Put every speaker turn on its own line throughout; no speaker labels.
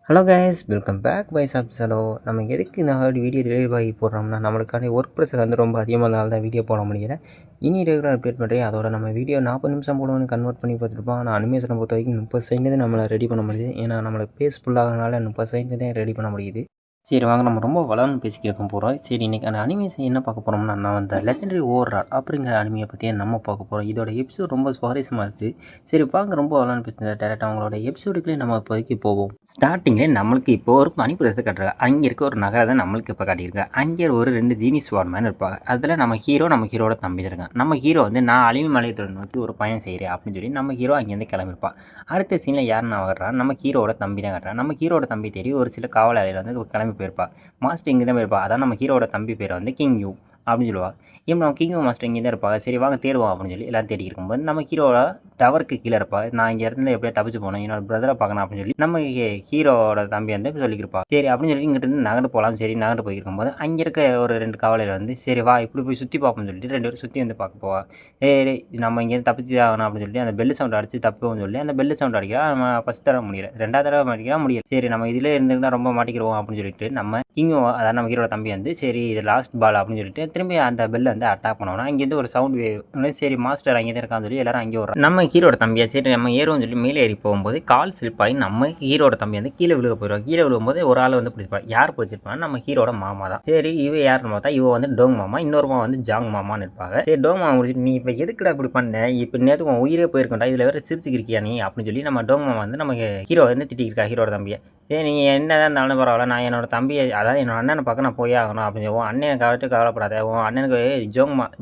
Hello guys, welcome back by சப்சலோ. நம்ம எதுக்கு இந்த மாதிரி வீடியோ டெலிவரி ஆகி போடுறோம்னா, நம்மளுக்கான ஒர்க் ப்ரெஷர் வந்து ரொம்ப அதிகமானால தான் வீடியோ போட முடியல. இனி ரெகுலர் அப்டேட் பண்ணுறேன். அதோட நம்ம வீடியோ 40 நிமிஷம் போடுவோன்னு கன்வெர்ட் பண்ணி பார்த்துருப்போம். ஆனால் அனிமேஷனை பொறுத்த வரைக்கும் 30 செகண்ட் தான் நம்மளை ரெடி பண்ண முடியுது. ஏன்னா நம்மளுக்கு பேஸ் ஃபுல்லாகிறதுனால 30 செகண்ட் தான் ரெடி பண்ண முடியுது. சரி வாங்க, நம்ம ரொம்ப வளர்ந்து பேசிக்க போகிறோம். சரி, இன்றைக்கி அந்த அனிமேஷன் என்ன பார்க்க போகிறோம்னா, நான் அந்த லெஜெண்டரி ஓவரால் அப்படிங்கிற அனிமையை பற்றி நம்ம பார்க்க போகிறோம். இதோட எபிசோட் ரொம்ப சுவாரஸ்யமாக இருக்குது. சரி வாங்க, ரொம்ப வளர்ந்து பேசுங்க. டேரெக்டாக அவங்களோட எபிசோடுக்குள்ளே நம்ம இப்போதைக்கு போவோம். ஸ்டார்டிங்லேயே நம்மளுக்கு இப்போ ஒரு பனிப்பிரதத்தை காட்டுறாங்க. அங்கே இருக்க ஒரு நகரத்தை நம்மளுக்கு இப்போ காட்டியிருக்காங்க. அங்கே ஒரு 2 ஜீனிஸ் வார்மேன் இருப்பாங்க. அதில் நம்ம ஹீரோட தம்பி இருக்காங்க. நம்ம ஹீரோ வந்து நான் அழிவு மலையத்தோட நோக்கி ஒரு பயணம் செய்கிறேன் அப்படின்னு சொல்லி நம்ம ஹீரோ அங்கேருந்து கிளம்பிருப்பான். அடுத்த சீனில் யாருன்னு வர்றான், நம்ம ஹீரோட தம்பி தான் காட்டுறான். நம்ம ஹீரோட தம்பி தேடி ஒரு சில காவலாளிகள் வந்து கிளம்பி போயிருப்பா. மாஸ்டர் இங்கே தான் போயிருப்பா. அதான் நம்ம ஹீரோட தம்பி பேர் வந்து கிங் யூ அப்படின்னு சொல்லுவாள். நம்ம கிங் மாஸ்டர் இங்கே தான் இருப்பாங்க. சரி வாங்க தேடுவோம் அப்படின்னு சொல்லி எல்லாம் தேடி இருக்கும்போது நம்ம ஹீரோட டவருக்கு கீழே இருப்பா. நான் இங்கே இருந்து எப்படியா தப்பிச்சு போனேன், என்னோட பிரதரை பார்க்கணும் அப்படின்னு சொல்லி நம்ம ஹீரோட தம்பி வந்து சொல்லியிருப்பா. சரி அப்படின்னு சொல்லி இங்கிட்ட இருந்து நகர்ந்து போகலாம். சரி நகர்ந்து போயிருக்கும்போது அங்கே இருக்க ஒரு 2 காவலர் வந்து சரி வா இப்படி போய் சுற்றி பார்ப்போம்னு சொல்லிட்டு 2 பேரும் சுற்றி வந்து பார்க்க போவா. ஏய் நம்ம இங்கேருந்து தப்பிச்சு ஆகணும் அப்படின்னு சொல்லி அந்த பெல் சவுண்ட் அடிச்சு தப்புன்னு சொல்லி அந்த பெல் சவுண்ட் அடிக்கிறா. நம்ம ஃபஸ்ட் தடவை முடியல, 2வது தடவை அடிக்கிறா முடியல. சரி நம்ம இதில் இருந்துக்கிட்டா ரொம்ப மாட்டிக்கிறோம் அப்படின்னு சொல்லிட்டு நம்ம கிங்கும் அதாவது நம்ம ஹீரோட தம்பி வந்து சரி இது லாஸ்ட் பால் அப்படின்னு சொல்லிட்டு திரும்பி அந்த பெல்லை வந்து அட்டாக் பண்ணுவோம்னா இங்கேருந்து ஒரு சவுண்ட் வேவ். சரி மாஸ்டர் அங்கே தான் இருக்கான்னு சொல்லி எல்லாரும் அங்கே வரும். நம்ம ஹீரோட தம்பியா சரி நம்ம ஏறும்னு சொல்லி மேலே ஏறி போகும்போது கால் ஸ்லிப் ஆகி நம்ம ஹீரோட தம்பி வந்து கீழே விழுக போயிடுவாங்க. கீழே விழுகும்போது ஒரு ஆள் வந்து பிடிச்சிப்பா. யார் பிடிச்சிருப்பான்னு நம்ம ஹீரோட மாமா தான். சரி இவ யாருன்னு பார்த்தா இவ வந்து டோங் மாமா, இன்னொரு மாமா வந்து ஜாங் மாமான்னு இருப்பாங்க. சரி டோங் மாமா முடிச்சுட்டு நீ இப்போ எதுக்குடா இப்படி பண்ண, இப்போ நேற்று உன் உயிரே போயிருக்கா, இதில் வேற சிரிச்சுக்கிறியா நீ அப்படின்னு சொல்லி நம்ம டோங் மாமா வந்து நம்ம ஹீரோ வந்து திட்டிருக்கா ஹீரோட தம்பியை. சரி நீங்கள் என்ன தான் இருந்தாலும் பரவாயில்ல, நான் என்னோட தம்பியை அதாவது என்னோட அண்ணனை பார்க்க நான் போய் ஆகணும் அப்படின்னு சொல்லி உன் அண்ணனை கவலைப்படாத, உன் அண்ணனுக்கு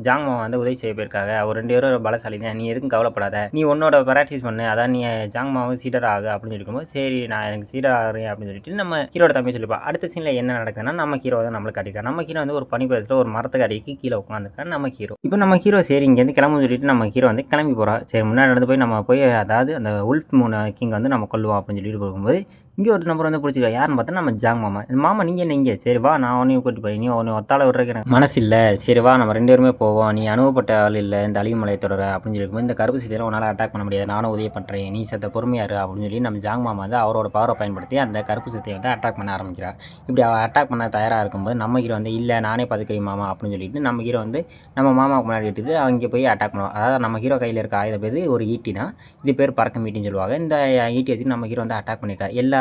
ஜாங்மா வந்து உதவி செய்ய போயிருக்காங்க, அவர் 2 பேரும் பலசாலி தான், நீ எதுக்கும் கவலைப்படாத, நீ உன்னோட ப்ராக்டிஸ் பண்ணு, அதான் நீ ஜாங்மாவும் சீடர் ஆகு அப்படின்னு சொல்லிக்கும்போது சரி நான் எனக்கு சீடர் ஆகிறேன் அப்படின்னு சொல்லிட்டு நம்ம ஹீரோட தம்பி சொல்லிப்பா. அடுத்த சீனில் என்ன நடக்குதுன்னா நம்ம ஹீரோ தான் நம்மளுக்கு காட்டியிருக்கா. நம்ம ஹீரோ வந்து ஒரு பனிப்பதத்தில் ஒரு மரத்துக்கு அடிக்கி கீழே உட்காந்துருக்கான் நம்ம ஹீரோ. இப்போ நம்ம ஹீரோ சரி இங்கேருந்து கிளம்பு சொல்லிட்டு நம்ம ஹீரோ வந்து கிளம்பி போகிறா. சரி முன்னாடி நடந்து போய் நம்ம போய் அதாவது அந்த உல்ஃப் மூணு கிங் வந்து நம்ம கொல்லுவோம் அப்படின்னு சொல்லிட்டு போகும்போது இங்கே ஒரு நம்பர் வந்து பிடிச்சிருக்கா. யாருன்னு பார்த்தா நம்ம ஜாங் மாமா. மாமா நீங்கள் என்ன இங்கே, சரி வா நான் உன்னையும் கூட்டிட்டு போய், நீ உன்னை ஒத்தால விட்றதுக்கு எனக்கு மனசு இல்லை, சரி வா நம்ம 2 பேருமே போவோம், நீ அனுபவப்பட்ட ஆள் இல்லை இந்த அழிவுமலை தொடர அப்படின்னு சொல்லியிருக்கும்போது இந்த கருப்பு சீதையில் உன்னால் அட்டாக் பண்ண முடியாது, நானும் உதவி பண்ணுறேன், நீ சத்த பொறுமையாரு அப்படின்னு சொல்லி நம்ம ஜாங் மாமா வந்து அவரோட பவரை பயன்படுத்தி அந்த கருப்பு சீத்தையை வந்து அட்டாக் பண்ண ஆரம்பிக்கிறார். இப்படி அவள் அட்டாக் பண்ண தயாராக இருக்கும்போது நம்ம ஹீரோ வந்து இல்லை நானே பார்த்துக்கிறேன் மாமா அப்படின்னு சொல்லிட்டு நம்ம ஹீரோ வந்து நம்ம மாமாவுக்கு முன்னாடி எடுத்துட்டு அங்கே போய் அட்டாக் பண்ணுவோம். அதாவது நம்ம ஹீரோ கையில் இருக்க ஆயுத பேர் ஒரு ஈட்டி தான். இது பேர் பறக்க மீட்டின்னு சொல்லுவாங்க. இந்த ஈட்டி வச்சு நம்ம ஹீரோ வந்து அட்டாக் பண்ணியிருக்காரு. எல்லா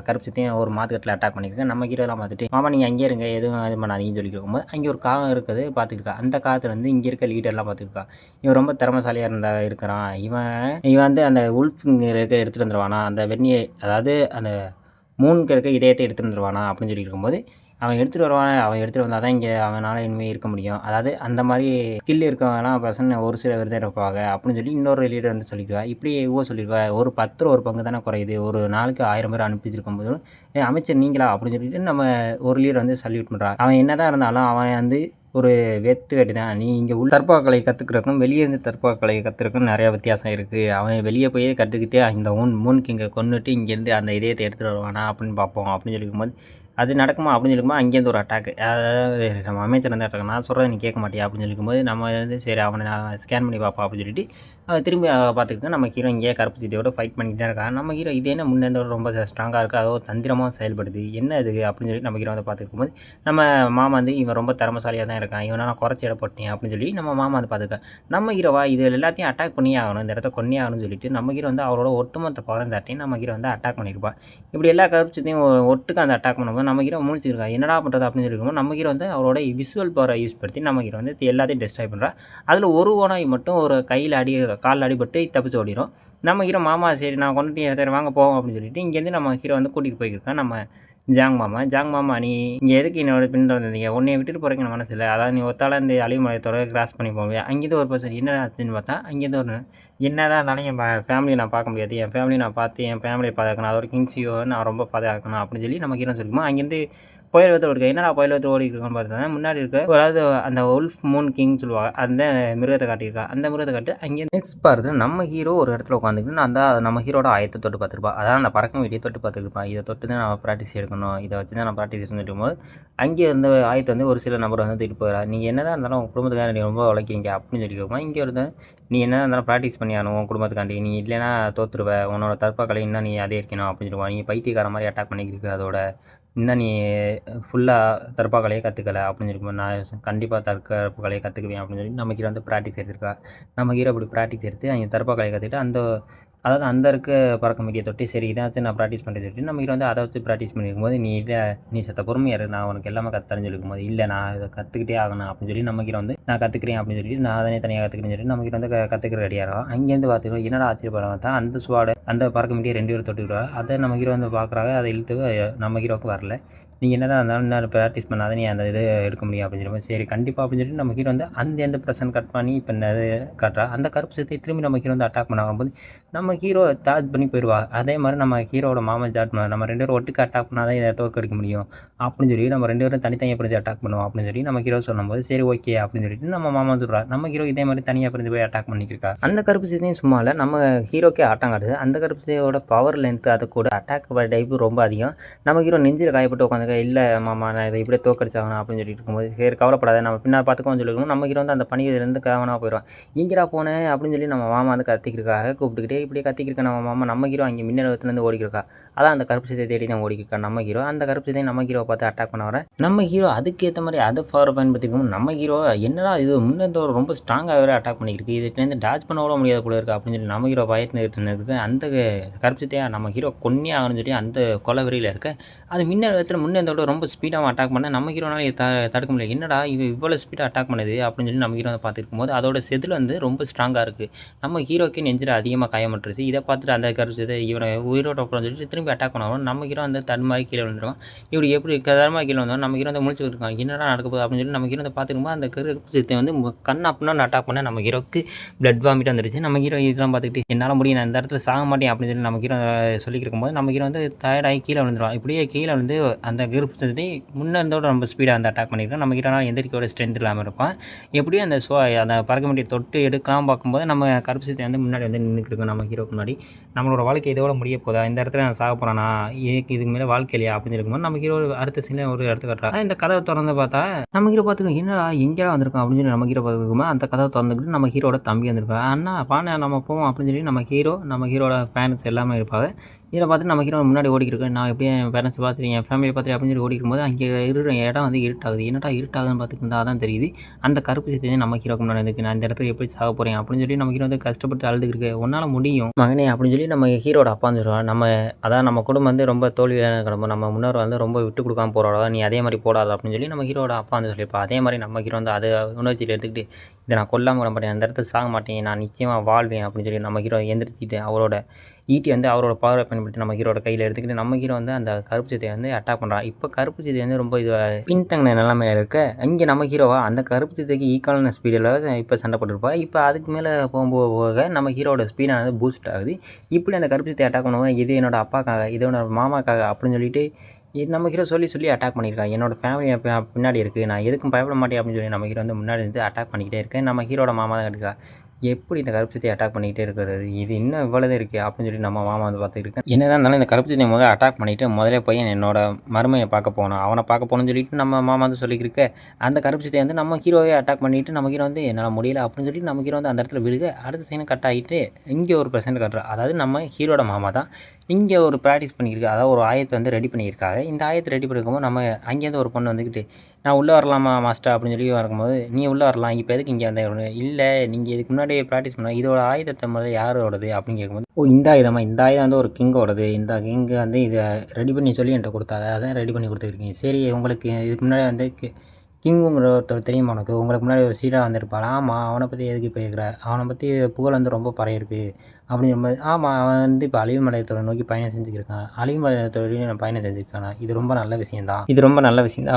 கருப்பு சீத்தையும் ஒரு மாத்துக்கட்டில் அட்டாக் பண்ணியிருக்கேன். நம்ம ஹீரோலாம் பார்த்துட்டு மாமா நீங்கள் அங்கே இருங்க எதுவும் இது பண்ணாதீங்கன்னு சொல்லி இருக்கும்போது அங்கே ஒரு காகம் இருக்குது பார்த்துருக்கா. அந்த காலத்தில் வந்து இங்கே இருக்க லீடர்லாம் பார்த்துருக்கா. இவன் ரொம்ப திறமசாலியாக இருக்கிறான். இவன் வந்து அந்த உல்ஃப் எடுத்துகிட்டு வந்துடுவானா, அந்த வெண்ணியை அதாவது அந்த மூணுக்கு இருக்க இதயத்தை எடுத்துகிட்டு வந்துடுவானா அப்படின்னு சொல்லி இருக்கும்போது அவன் எடுத்துகிட்டு வருவான். அவன் எடுத்துகிட்டு வந்தால் தான் இங்கே அவனால் இனிமேல் இருக்க முடியும். அதாவது அந்த மாதிரி ஸ்கில் இருக்கவங்கலாம் பர்சன் ஒரு சில பேர் தான் இருப்பாங்க அப்படின்னு சொல்லி இன்னொரு லீடர் வந்து சொல்லிடுவா. இப்படி சொல்லிடுவா ஒரு 10 ஒரு பங்கு தானே குறையுது, ஒரு நாளுக்கு 1000 பேர் அனுப்பிச்சிருக்கும்போது அமைச்சர் நீங்களா அப்படின்னு சொல்லிட்டு நம்ம ஒரு லீடர் வந்து சல்யூட் பண்ணுறான். அவன் என்ன தான் இருந்தாலும் அவன் வந்து ஒரு வேட்டு தான். நீ இங்கே உள்ள தற்பாக்கலை கற்றுக்கிறக்கும் வெளியே இருந்து தற்பாக்கலை கற்றுக்கிறக்கும் நிறையா வித்தியாசம் இருக்குது. அவன் வெளியே போய் கற்றுக்கிட்டே இந்த மூணுக்கு இங்கே கொண்டுட்டு இங்கேருந்து அந்த இதயத்தை எடுத்துகிட்டு வருவானா அப்படின்னு பார்ப்போம் அப்படின்னு சொல்லிக்கும்போது அது நடக்குமா அப்படின்னு சொல்லிக்கும்போது அங்கேருந்து ஒரு அட்டாக்கு. அதாவது நம்ம அமைச்சர் வந்து அட்டாக் நான் சொல்கிறத நீ கேட்க மாட்டியா அப்படின்னு சொல்லிக்கும்போது நம்ம வந்து சரி அவனை நான் ஸ்கேன் பண்ணி பார்ப்போம் அப்படின்னு சொல்லிட்டு திரும்பி பார்த்துக்கிட்டு நம்ம ஹீரோ இங்கே கருப்பு சீத்தையோட ஃபைட் பண்ணிட்டு தான் இருக்கான். நம்ம ஹீரோ இது என்ன முன்னேறோட ரொம்ப ஸ்ட்ராங்காக இருக்குது, அதோ தந்திரமாக செயல்படுது, என்ன இது அப்படின்னு சொல்லி நம்ம ஹீரோ வந்து பார்த்துருக்கும்போது நம்ம மாமா வந்து இவன் ரொம்ப திறமசாலியாக தான் இருக்கான், இவனை நான் குறைச்சி இடப்பட்டேன் அப்படின்னு சொல்லி நம்ம மாமா வந்து பார்த்துருக்கேன். நம்ம ஹீரோவா இது எல்லாத்தையும் அட்டாக் பண்ணி ஆகணும், இந்த இடத்த கொன்னே ஆகணும்னு சொல்லிட்டு நம்ம ஹீரோ வந்து அவரோட ஒட்டுமொத்த பவரம் தாட்டி நம்ம ஹீரோ வந்து அட்டாக் பண்ணியிருப்பான். இப்படி எல்லா கருப்பு சீத்தையும் ஒட்டுக்கு அந்த அட்டாக் பண்ணும்போது நம்ம ஹீரோ முழிச்சிருக்கா. என்னடா பண்ணுறது அப்படின்னு சொல்லியிருக்கோம். நம்ம ஹீரோ வந்து அவரோட விசுவல் பவரை யூஸ் படுத்தி நம்ம ஹீரோ வந்து எல்லாத்தையும் டெஸ்ட்ராய் பண்ணுறா. அதில் ஒரு ஓனாய் மட்டும் ஒரு காலில் அடிபட்டு தப்பிச்சு ஓடிடும். நம்ம ஹீரோ மாமா சரி நான் கொண்டுட்டு சரி வாங்க போவோம் அப்படின்னு சொல்லிட்டு இங்கேருந்து நம்ம ஹீரோ வந்து கூட்டிகிட்டு போயிருக்கான் நம்ம ஜாங் மாமா நீ இங்கே எதுக்கு என்னோட பின்தொடர்ந்தீங்க, உன்னைய விட்டுட்டு போகிறீங்க மனசு இல்லை, அதாவது நீ ஒத்தால இந்த அழிவுமலையத்தோட கிராஸ் பண்ணி போவேன். அங்கேருந்து ஒரு பர்சன் என்ன ஆச்சுன்னு பார்த்தா அங்கேருந்து ஒரு என்ன தான் இருந்தாலும் என் ஃபேமிலியை நான் பார்க்க முடியாது, என் ஃபேமிலியை நான் பார்த்து என் ஃபேமிலியை பாதுகாக்கணும், அதோட கிங்ஸியோ நான் ரொம்ப பாதுகாக்கணும் அப்படின்னு சொல்லி நம்ம ஹீரோ சொல்லிக்குமா அங்கேருந்து புயல் ஓடி என்னடா புயல் ஓடிட்டு இருக்கான்னு பார்த்தா முன்னாடி இருக்க அதாவது அந்த உல்ஃப் மூன் கிங் சொல்லுவாங்க அந்த மிருகத்தை காட்டியிருக்கா. அந்த மிருகத்தை காட்டு அங்கே நெக்ஸ்ட் பார்த்து நம்ம ஹீரோ ஒரு இடத்துல உட்காந்துக்கிட்டு அந்த நம்ம ஹீரோட ஆயத்தை தொட்டு பார்த்துருப்பா. அதான் அந்த பறக்கும் வீடியோ தொட்டு பார்த்துருப்பான். இதை தொட்டு தான் நம்ம ப்ராக்டிஸ் எடுக்கணும், இதை வச்சு தான் நான் ப்ராக்டிஸ் சொல்லிட்டு போது அங்கே இருந்த ஆயத்தை வந்து ஒரு சில நபர் வந்து தூக்கிட்டு போகிறா. நீங்கள் என்ன தான் இருந்தாலும் உங்கள் குடும்பத்துக்காக நீ ரொம்ப உழைக்கிறீங்க அப்படின்னு சொல்லி கேட்குமா. இங்கே இருந்த நீ என்ன இருந்தாலும் ப்ராக்டிஸ் பண்ணி ஆகணும் உன் குடும்பத்துக்காண்டி, நீ இல்லைன்னா தோத்துருவ, உன்னோட தற்காக்கலை இன்னும் நீ அதிகரிக்கணும் அப்படின்னு சொல்லுவான். நீ பைத்தியக்கார மாதிரி அட்டாக் பண்ணிக்கிருக்கு அதோட இன்னும் நீ ஃபுல்லாக தற்காக்கலையே கற்றுக்கல அப்படின்னு சொல்லியிருக்கும்போது, நான் கண்டிப்பாக தற்காப்பு கற்றுக்குவேன் அப்படின்னு சொல்லி நம்ம ஹீரோ வந்து ப்ராக்டிஸ் எடுத்திருக்கா. நம்ம ஹீரோ அப்படி ப்ராக்டிஸ் எடுத்து அவங்க தற்காக்கலையை கற்றுக்கிட்டு அதாவது அந்த இருக்க பறக்க மீடியை தொட்டு சரி இதாச்சும் நான் ப்ராக்டிஸ் பண்ணிட்டு சொல்லிட்டு நம்ம ஹீரோ வந்து அதை வச்சு ப்ராக்டிஸ் பண்ணியிருக்கும்போது, நீ இல்லை நீ சத்த பொறுமையாக இரு, நான் உனக்கு எல்லாமே கற்றுத்தரேன்னு சொல்லியிருக்கும்போது, இல்லை நான் இதை கற்றுக்கிட்டே ஆகணும் அப்படின்னு சொல்லி நம்ம ஹீரோ வந்து நான் கற்றுக்கிறேன் அப்படின்னு சொல்லிட்டு நான் அதனே தனியாக கற்றுக்கிறேன்னு சொல்லிட்டு நம்ம ஹீரோ வந்து கற்றுக்கிற ரெடியாகும். அங்கேருந்து பார்த்துக்கோ என்னடா ஆச்சரியப்படம் பார்த்தா அந்த ஸ்வாடை அந்த பறக்க மீடியை 2 பேரும் தொட்டுக்கிடுவா. அதை நம்ம ஹீரோ வந்து பார்க்குறாங்க. அதை இழுத்து நம்ம ஹீரோவுக்கு வரல. நீ என்னதான் இருந்தாலும் இன்னும் ப்ராக்டிஸ் பண்ணாத நீ அந்த இது எடுக்க முடியும் அப்படின்னு சொல்லும்போது, சரி கண்டிப்பாக அப்படின்னு சொல்லிட்டு நம்ம ஹீரோ வந்து அந்த எந்த பர்சன் கட் பண்ணி இப்போ இது காட்டுறா. அந்த கருப்பு சக்தியை திரும்பி நம்ம ஹீரோ வந்து அட்டாக் பண்ண வரும்போது நம்ம ஹீரோ சார்ஜ் பண்ணி போயிடுவா. அதே மாதிரி நம்ம ஹீரோட மாமன் சார்ஜ் பண்ண நம்ம 2 பேரும் ஒட்டுக்கு அட்டாக் பண்ணால் தான் இதை தோற்கடிக்க முடியும் அப்படின்னு சொல்லி நம்ம 2 பேரும் தனித்தனியாக பிரிஞ்சு அட்டாக் பண்ணுவோம் அப்படின்னு சொல்லி நம்ம ஹீரோ சொல்லும்போது, சரி ஓகே அப்படின்னு சொல்லிட்டு நம்ம மாமா சொல்கிறா. நம்ம ஹீரோ இதே மாதிரி தனியாக பிரிஞ்சு போய் அட்டாக் பண்ணிக்கிருக்கா. அந்த கருப்பு சக்தியும் சும்மா இல்லை, நம்ம ஹீரோக்கே ஆட்டம் காட்டுது. அந்த கருப்பு சக்தியோட பவர் லென்த்து அது கூட அட்டாக் டைப்பு ரொம்ப அதிகம். நம்ம ஹீரோ நெஞ்சில் காயப்பட்டு உட்காந்துக்க, இல்லை மாமா நான் இதை இப்படியே தோற்கடிச்சாகணும் அப்படின்னு சொல்லிட்டு இருக்கும்போது, சரி கவலைப்படாத நம்ம பின்னா பார்த்துக்கோன்னு சொல்லியிருக்கோம். நம்ம ஹீரோ வந்து அந்த பணியிலேருந்து கவனமாக போயிடுவான். எங்கடா போனேன் அப்படின்னு சொல்லி நம்ம மாமா வந்து கத்திக்கிருக்காக கூப்பிட்டுக்கிட்டே இப்படியே கத்திக்கிருக்க நம்ம ஹீரோ அங்கே மின்னலத்துலேருந்து ஓடிக்கிருக்கா. அதான் அந்த கருப்பு சக்தியை தேடி தான் ஓடிக்கிருக்கா நம்ம ஹீரோ. அந்த கருப்பு சக்தியை நம்ம ஹீரோவை பார்த்து அட்டாக் பண்ண வர நம்ம ஹீரோ அதுக்கேற்ற மாதிரி அதை பயன்படுத்திக்கணும். நம்ம ஹீரோ என்னடா இது முன்னேற்றோட ரொம்ப ஸ்ட்ராங்காக வேறு அட்டாக் பண்ணிக்கிருக்கு, இதுலேருந்து டாச் பண்ண விட முடியாத போல இருக்குது அப்படின்னு சொல்லி நம்ம ஹீரோ பயத்துன்னு இருக்கு. அந்த கருப்பு சக்தியை நம்ம ஹீரோ கொன்னே ஆகணும்னு சொல்லி அந்த கொலை வெறியில் இருக்க அது மின்னலத்தில் முன்னேற்றோட ரொம்ப ஸ்பீடாக அட்டாக் பண்ண நம்ம ஹீரோனால தடுக்க முடியல. என்னடா இவ்வளோ ஸ்பீடாக அட்டாக் பண்ணுது அப்படின்னு சொல்லி நம்ம ஹீரோ வந்து பார்த்துருக்கும் போது அதோட செதில் வந்து ரொம்ப ஸ்ட்ராங்காக இருக்குது. நம்ம ஹீரோக்கு நெஞ்சில் அதிகமாக காயமட்டுருச்சு. இதை பார்த்துட்டு அந்த கருத்து இவனை உயிரோட சொல்லிட்டு திரும்பி அட்டாக் பண்ணுவோம். நம்ம ஹீரோ வந்து தன்மாரி கீழே விழுந்துருவான். இப்படி எப்படி தரமாக கீழே வந்தோம் நம்ம ஹீரோ வந்து முடிச்சு வச்சிருக்காங்க. என்னடா நடக்க போகுது அப்படின்னு சொல்லி நம்ம ஹீரோ வந்து பார்த்துருக்கும்போது அந்த கருத்தை வந்து கண் அப்படின்னு அட்டாக் பண்ண நம்ம ஹீரோக்கு பிளட் வாமிட் வந்துருச்சு. நம்ம ஹீரோ இதெல்லாம் பார்த்துக்கிட்டு என்னால் முடியும், நான் இந்த இடத்துல சாக மாட்டேன் அப்படின்னு சொல்லி நம்ம ஹீரோ சொல்லியிருக்கும் போது நம்ம ஹீரோ வந்து டயர்டாகி கீழே விழுந்துருவான். இப்படியே கீழே வந்து அந்த கருப்பு முன்னே இருந்தோட ரொம்ப ஸ்பீடாக அந்த அட்டாக் பண்ணியிருக்கோம். நம்ம ஹீரோனால் எந்திரிக்கோட ஸ்ட்ரென்த் இல்லாமல் இருப்பான். எப்படியும் அந்த பறக்க முடிய தொட்டு எடுக்கலாம் பார்க்கும்போது நம்ம கருப்பு சக்தி வந்து முன்னாடி வந்து நின்றுக்கிருக்கோம். நம்ம ஹீரோக்கு முன்னாடி நம்மளோட வாழ்க்கை இதோட முடிய போதா, இந்த இடத்துல நான் சாக போகிறானா, இதுக்கு மேலே வாழ்க்கை இல்லையா அப்படின்னு இருக்கும்போது நம்ம ஹீரோ அடுத்த சீனில் ஒரு இடத்துக்கு கட்டுறா. இந்த கதவை திறந்து பார்த்தா நம்ம ஹீரோ பார்த்துக்கோங்க என்னடா எங்கேயா வந்திருக்கோம் அப்படின்னு சொல்லி நம்ம ஹீரோ பார்த்துருக்கோம். அந்த கதவை திறந்துக்கிட்டு நம்ம ஹீரோட தம்பி வந்திருப்பா. அண்ணா பானை நம்ம போவோம் அப்படின்னு சொல்லி நம்ம ஹீரோட ஃபேன்ஸ் எல்லாமே இருப்பாங்க. இதில் பார்த்து நம்ம ஹீரோ முன்னாடி ஓடிக்கிருக்கேன். நான் எப்படியும் என் பேரண்ட்ஸ் பார்த்துட்டு என் ஃபேமிலியை பார்த்துட்டு அப்படின்னு சொல்லி ஓடிக்கும்போது அங்கே இருக்கிற இடம் வந்து இருட்டாகுது. என்னடா இருட்டாகுதுன்னு பார்த்துட்டு இருந்தால் தான் தெரியுது அந்த கருப்பு சக்தி நம்ம ஹீரோக்கு முன்னாடி இருக்குது. நான் இந்த இடத்துல எப்படி சாக போகிறேன் அப்படின்னு சொல்லி நம்ம ஹீரோ வந்து கஷ்டப்பட்டு அழுதுகிருக்கு. உன்னால் முடியும் மகனே அப்படின்னு சொல்லி நம்ம ஹீரோட அப்பா சொல்லுவாங்க. நம்ம குடும்பம் வந்து ரொம்ப தோல்வியான குடும்பம், நம்ம முன்னோர் வந்து ரொம்ப விட்டு கொடுக்காம போகிறோட, நீ அதே மாதிரி போடாது அப்படின்னு சொல்லி நம்ம ஹீரோட அப்பா வந்து சொல்லியிருப்பா. அதே மாதிரி நம்ம ஹீரோ வந்து அதை உணர்ச்சியில் எடுத்துக்கிட்டு இதை நான் கொல்லாமல் விட மாட்டேன், அந்த இடத்துல சாக மாட்டேன், நான் நிச்சயமாக வாழ்வேன் அப்படின்னு சொல்லி நம்ம ஹீரோ எந்திரிச்சிட்டு அவரோட ஈட்டி வந்து அவரோட பவரை பயன்படுத்தி நம்ம ஹீரோட கையில் எடுத்துக்கிட்டு நம்ம ஹீரோ வந்து அந்த கருப்பு சக்தியை வந்து அட்டாக் பண்ணுறான். இப்போ கருப்பு சக்தி வந்து ரொம்ப இது பின்தங்கின நிலைமையில் இருக்க இங்கே நம்ம ஹீரோவா அந்த கருப்பு சக்திக்கு ஈக்குவலான ஸ்பீடில் இப்போ சண்டை போட்டுருப்பா. இப்போ அதுக்கு மேலே போக நம்ம ஹீரோட ஸ்பீடானது பூஸ்ட் ஆகுது. இப்படி அந்த கருப்பு சக்தி அட்டாக் பண்ணுவோம், இது என்னோட அப்பாக்காக, இது என்னோட மாமாக்காக அப்படின்னு சொல்லிட்டு நம்ம ஹீரோ சொல்லி அட்டாக் பண்ணியிருக்காங்க. என்னோட ஃபேமிலி பின்னாடி இருக்குது, நான் எதுக்கும் பயப்பட மாட்டேன் அப்படின்னு சொல்லி நம்ம ஹீரோ வந்து முன்னாடி இருந்து அட்டாக் பண்ணிக்கிட்டே இருக்கேன். நம்ம ஹீரோட மாமா தான் இருக்கா. எப்படி இந்த கருப்பு சக்தியை அட்டாக் பண்ணிக்கிட்டே இருக்கிறது, இது இன்னும் இவ்வளோதான் இருக்குது அப்படின்னு சொல்லி நம்ம மாமா வந்து பார்த்துருக்கேன். என்னதான் இருந்தாலும் இந்த கருப்பு சக்தியை முதல்ல அட்டாக் பண்ணிவிட்டு முதல்ல போய் என்னோட மருமையை பார்க்க போனோம், அவனை பார்க்க போகணும்னு சொல்லிட்டு நம்ம மாமா வந்து சொல்லியிருக்க அந்த கருப்பு சக்தியை வந்து நம்ம ஹீரோவே அட்டாக் பண்ணிவிட்டு நம்ம ஹீரோ வந்து என்னால் முடியல அப்படின்னு சொல்லிட்டு நம்ம ஹீரோ வந்து அந்த இடத்துல விழுக அடுத்த சீனை கட் ஆகிட்டு இங்கே ஒரு ப்ரெசென்ட் கட்டுறோம். அதாவது நம்ம ஹீரோட மாமா தான் இங்கே ஒரு ப்ராக்டிஸ் பண்ணியிருக்கு, அதாவது ஒரு ஆயத்தை வந்து ரெடி பண்ணியிருக்காங்க. இந்த ஆயத்தை ரெடி பண்ணிருக்கும்போது நம்ம அங்கேருந்து ஒரு பொண்ணு வந்துக்கிட்டு நான் உள்ளே வரலாமா மாஸ்டர் அப்படின்னு சொல்லி வரும்போது, நீ உள்ளே வரலாம், இப்போ எதுக்கு இங்கே வந்தேன், இல்லை நீங்கள் இதுக்கு முன்னாடி ப்ராக்டிஸ் பண்ண இதோட ஆயுதத்தை முதல்ல யாரோடது அப்படின்னு கேட்கும்போது, இந்த ஆயுதம் வந்து ஒரு கிங்கோடது, இந்த கிங்கு வந்து இதை ரெடி பண்ணி சொல்லி என்கிட்ட கொடுத்தாங்க, அதான் ரெடி பண்ணி கொடுத்துருக்கீங்க. சரி உங்களுக்கு இதுக்கு முன்னாடி வந்து கிங்குங்கிற ஒருத்தர் தெரியுமா உங்களுக்கு முன்னாடி ஒரு சீடாக வந்திருப்பாள், ஆமாம் அவனை பற்றி எதுக்கு இப்போ கேட்குற, அவனை பற்றி புகழ் வந்து ரொம்ப பறையிருக்கு அப்படிங்கும்போது, ஆமாம் அவன் வந்து இப்போ அழிவுமலையத்தோட நோக்கி பயணம் செஞ்சுருக்கான், அழிவுமலையத்தோடையும் நான் பயணம் செஞ்சுருக்கானா, இது ரொம்ப நல்ல விஷயந்தான்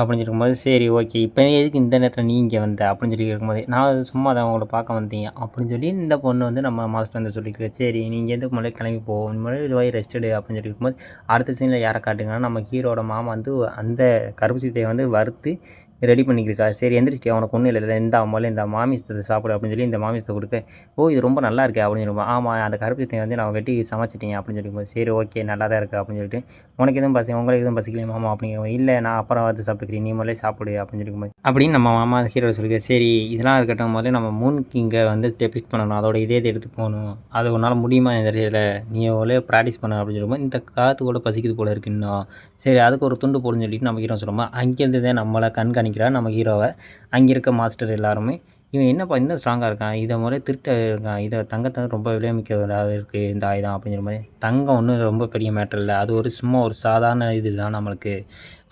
அப்படின்னு இருக்கும்போது, சரி ஓகே இப்போ எதுக்கு இந்த நேரத்தில் நீ இங்கே வந்த அப்படின்னு சொல்லி இருக்கும்போது, நான் அது சும்மா தான் அவங்கள பார்க்க வந்தேன் அப்படின்னு சொல்லி இந்த பொண்ணு வந்து நம்ம மாஸ்டர் வந்து சொல்லிக்கிறேன். சரி நீங்கள் எதுக்கு முன்னாடி கிளம்பி போவோம், முன்னாடி போய் ரெஸ்ட் எடு அப்படின்னு சொல்லி இருக்கும்போது அடுத்த சீனில் யாரை காட்டுங்கன்னா நம்ம ஹீரோட மாமா வந்து அந்த கருப்பு சீத்தையை வந்து வறுத்து ரெடி பண்ணிக்கிருக்கா. சரி எந்திரிச்சிட்டியா உனக்கு ஒன்றும் இல்லைல்ல, இந்தா முதல்ல இந்த மாமிசத்தை சாப்பிடு அப்படின்னு சொல்லி இந்த மாமிசத்தை கொடுக்க, ஓ இது ரொம்ப நல்லா இருக்கே அப்படின்னு சொல்லுவோம். ஆமாம் அந்த கருப்பு சித்தையை வந்து நான் வெட்டி சமைச்சிட்டேன் அப்படின்னு சொல்லிக்கும்போது, சரி ஓகே நல்லா தான் இருக்குது அப்படின்னு சொல்லிட்டு, உனக்கு எதுவும் உங்களுக்கு எதுவும் பசிக்கலையா மாமா அப்படிங்கிற, இல்லை நான் அப்புறம் வந்து சாப்பிட்டுக்கிறேன் நீ முதல்ல சாப்பிடு அப்படின்னு சொல்லிக்கும்போது, அப்படின்னு நம்ம மாமா ஹீரோ சொல்லிக்க, சரி இதெல்லாம் இருக்கட்டும் முதல்ல நம்ம மூன் கிங்கை வந்து டெபிட் பண்ணணும், அதோட இதே எடுத்து போகணும், அது உன்னால் முடியுமா தெரியல, நீ ஒரே ப்ராக்டிஸ் பண்ண அப்படின்னு சொல்லும்போது, இந்த காற்று கூட பசிக்குது போல இருக்கு இன்னும், சரி அதுக்கு ஒரு துண்டு போடுன்னு சொல்லிட்டு நம்ம ஹீரோ சொல்லுவோம். அங்கேருந்து தான் நம்மளை கண்காணிக்கிறா நம்ம ஹீரோவை. அங்கே இருக்க மாஸ்டர் எல்லாருமே, இவன் என்னப்பா இன்னும் ஸ்ட்ராங்காக இருக்கான், இதை முறையே திருட்ட இருக்கான், இதை தங்கத்தை ரொம்ப விலைமிக்கதாக இருக்குது இந்த ஆயுதம் அப்படிங்கிற மாதிரி. தங்கம் ஒன்றும் ரொம்ப பெரிய மேட்டர் இல்லை, அது ஒரு சும்மா ஒரு சாதாரண இது தான் நம்மளுக்கு,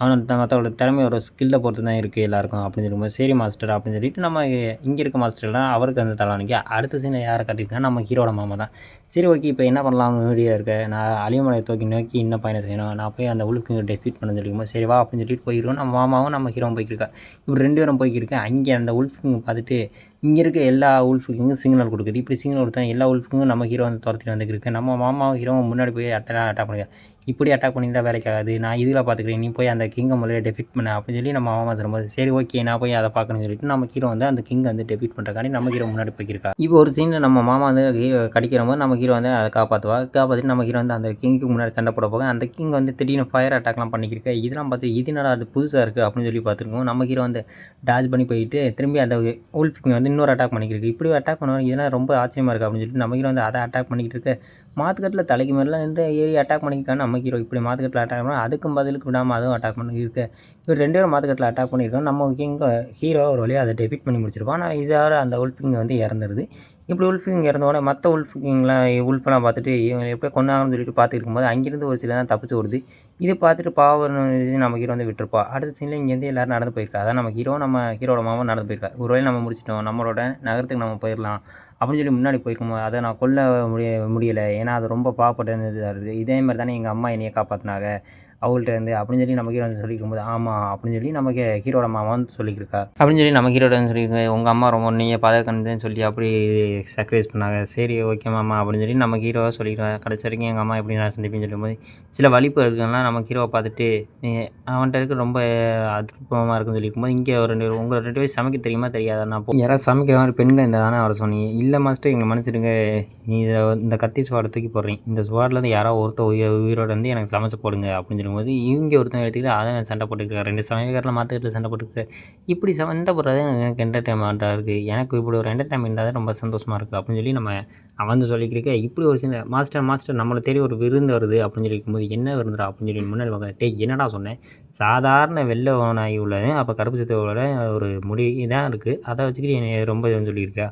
மற்றவங்களோட திறமையோட ஸ்கில்லை பொறுத்து தான் இருக்குது எல்லாருக்கும் அப்படின்னு சொல்லும்போது, சரி மாஸ்டர் அப்படின்னு சொல்லிட்டு நம்ம இங்கே இருக்க மாஸ்டர்லாம் அவருக்கு அந்த தலைவணிக்கு அடுத்த சீனை யாரை கட்டிட்டுனா நம்ம ஹீரோட மாமா தான். சரி ஓகே இப்போ என்ன பண்ணலாம் வீடியோ இருக்க, நான் அழிமலையை நோக்கி இன்னும் பயணம் செய்யணும், நான் போய் அந்த உழுக்கு டெஃபீட் பண்ண சொல்லிக்கும்போது, சரி வா அப்படின்னு சொல்லிட்டு போயிருக்கோம். நம்ம மாமாவும் நம்ம ஹீரோவும் போய்க்கிருக்கா. இப்படி 2 பேரும் போய்க்கிருக்கேன். அங்கே அந்த உல்ஃபிங்க பார்த்துட்டு இங்கே இருக்க எல்லா உல்ஃபுக்கும் சிக்னல் கொடுக்குது. இப்படி சிக்னல் கொடுத்தா எல்லா உல்ஃபுக்கும் நம்ம ஹீரோ வந்து துரத்திட்டு வந்துருக்கு. நம்ம மாமாவும் ஹீரோவும் முன்னாடி போய் அட்டாக் பண்ணுங்க, இப்படி அட்டாக் பண்ணியிருந்தால் வேலைக்காகாது, நான் இதில் பார்த்துக்கிறேன், நீ போய் அந்த கிங்கை முதல்ல டெஃபிட் பண்ண அப்படின்னு சொல்லி நம்ம மாமா சொல்லும்போது, சரி ஓகே நான் போய் அதை பார்க்கணும்னு சொல்லிட்டு நம்ம ஹீரோ வந்து அந்த கிங்கை வந்து டெஃபிட் பண்ணுறக்காண்டி நம்ம ஹீரோ முன்னாடி போய்க்கிருக்கா. இப்போ ஒரு சீனில் நம்ம மாமா வந்து கடிக்கிற போது நம்ம ஹீரோ வந்து அதை காப்பாற்றிட்டு நம்ம ஹீரோ வந்து அந்த கிங்குக்கு முன்னாடி சண்டை போட போக அந்த கிங் வந்து திடீர்னு ஃபயர் அட்டாக்லாம் பண்ணிக்கிருக்க. இதெல்லாம் பார்த்து இது என்னடா அது புதுசாக இருக்குது அப்படின்னு சொல்லி பார்த்துருக்கோம். நம்ம ஹீரோ வந்து டாஜ் பண்ணி போயிட்டு திரும்பி அந்த உல்ஃபிங் வந்து இன்னொரு அட்டாக் பண்ணிக்கிருக்கு. இப்படி அட்டாக் பண்ணுவாங்க, இதெல்லாம் ரொம்ப ஆச்சரியமாக இருக்குது அப்படின்னு சொல்லிட்டு நம்ம ஹீரோ வந்து அதை அட்டாக் பண்ணிக்கிட்டு இருக்க. மாத்துக்கட்டில் தலைக்கு மேலாம் நின்று ஏறி அட்டாக் பண்ணியிருக்காங்க நம்ம ஹீரோ. இப்படி மாத்துக்கட்டில் அட்டாக் பண்ணால் அதுக்கும் பதிலுக்கு விடாமல் அதுவும் அட்டாக் பண்ணியிருக்கு. இவர் 2 பேரும் மாத்துக்கட்டில் அட்டாக் பண்ணியிருக்கோம். நம்ம ஹீரோ ஒரு வழியாக அதை டெபிட் பண்ணி முடிச்சிருக்கோம். ஆனால் இதால் அந்த உல்ஃபிங் வந்து இறந்துருது. இப்படி உல்ஃபிங் இறந்தோடனே மற்ற உல்ஃபெல்லாம் பார்த்துட்டு இவங்க எப்படியோ கொண்டாங்கன்னு சொல்லிட்டு பார்த்துட்டு இருக்கும்போது அங்கேருந்து ஒரு சில தான் தப்பிச்சு ஓடுது. இதை பார்த்துட்டு பாவம் நம்ம ஹீரோ வந்து விட்டுருப்பா. அடுத்த சீனில் இங்கேருந்து எல்லோரும் நடந்து போயிருக்கா. அதான் நம்ம ஹீரோட மாமா நடந்து போயிருக்கா. ஒரு வேளை நம்ம முடிச்சிட்டோம், நம்மளோட நகரத்துக்கு நம்ம போயிடலாம் அப்படின்னு சொல்லி முன்னாடி போயிருக்கும்போது, அதை நான் கொல்ல முடியலை, ஏன்னா அது ரொம்ப பாவப்பட்டது இருக்குது. இதே மாதிரி தானே எங்கள் அம்மா என்னையை காப்பாற்றினாங்க அவங்கள்ட்ட இருந்து அப்படின்னு சொல்லி நம்ம ஹீரோ வந்து சொல்லிக்கும்போது, ஆமாம் அப்படின்னு சொல்லி நமக்கு ஹீரோட மாமா வந்து சொல்லியிருக்கா. அப்படின்னு சொல்லி நம்ம ஹீரோட வந்து சொல்லியிருக்க, உங்கள் அம்மா ரொம்ப நீங்கள் பாதுகாக்கணுன்னு சொல்லி அப்படி சாக்ரிஃபைஸ் பண்ணாங்க. சரி ஓகே மாமா அப்படின்னு சொல்லி நம்ம ஹீரோவை சொல்லிடுவேன். கடைசி வரைக்கும் எங்கள் அம்மா எப்படி நான் சந்திப்பேன்னு சொல்லும்போது, சில வலிப்பு இருக்குன்னா நம்ம ஹீரோவை பார்த்துட்டு அவன்கிட்ட இருக்க ரொம்ப அற்புதமாக இருக்குன்னு சொல்லியிருக்கும்போது, இங்கே ஒரு உங்களை 2 பேரும் சமைக்க தெரியுமா தெரியாதா, நான் யாராவது சமைக்கிற மாதிரி பெண்கள் இந்த தானே அவரை சொன்னீங்க, இல்லை மாஸ்டர் எங்களை மன்னிச்சிடுங்க, நீ இந்த கத்தி ஸ்வாடை தூக்கி போடுறீங்க, இந்த ஸ்வாட்லேருந்து யாராவது உயிரோடு வந்து எனக்கு சமைச்சு போடுங்க அப்படின்னு சொல்லும்போது, இவங்க ஒருத்தன் எடுத்துக்கிட்டு அதை சண்டை போட்டுக்கிட்டு 2 சமயக்காரில் மாற்றிக்கிட்டு சண்டை போட்டுக்கிட்டு இப்படி சண்டை போடுறது எனக்கு என்டர்டைன்மெண்ட்டாக இருக்குது, எனக்கு இப்படி ஒரு என்டர்டைன்மெண்ட் இருந்தால் ரொம்ப சந்தோஷமாக இருக்குது அப்படின்னு சொல்லி நம்ம வந்து சொல்லிக்கிறக்க. இப்படி ஒரு சின்ன மாஸ்டர் நம்மளை தேடி ஒரு விருந்து வருது அப்படின்னு சொல்லியிருக்கும்போது, என்ன விருந்துடா அப்படின்னு சொல்லி முன்னாடி பார்க்க, என்னடா சொன்னேன், சாதாரண வெள்ளை நாய் உள்ளது அப்போ கருப்பு சித்தோட ஒரு முடி தான் இருக்குது, அதை வச்சுக்கிட்டு என்னை ரொம்ப சொல்லியிருக்கா,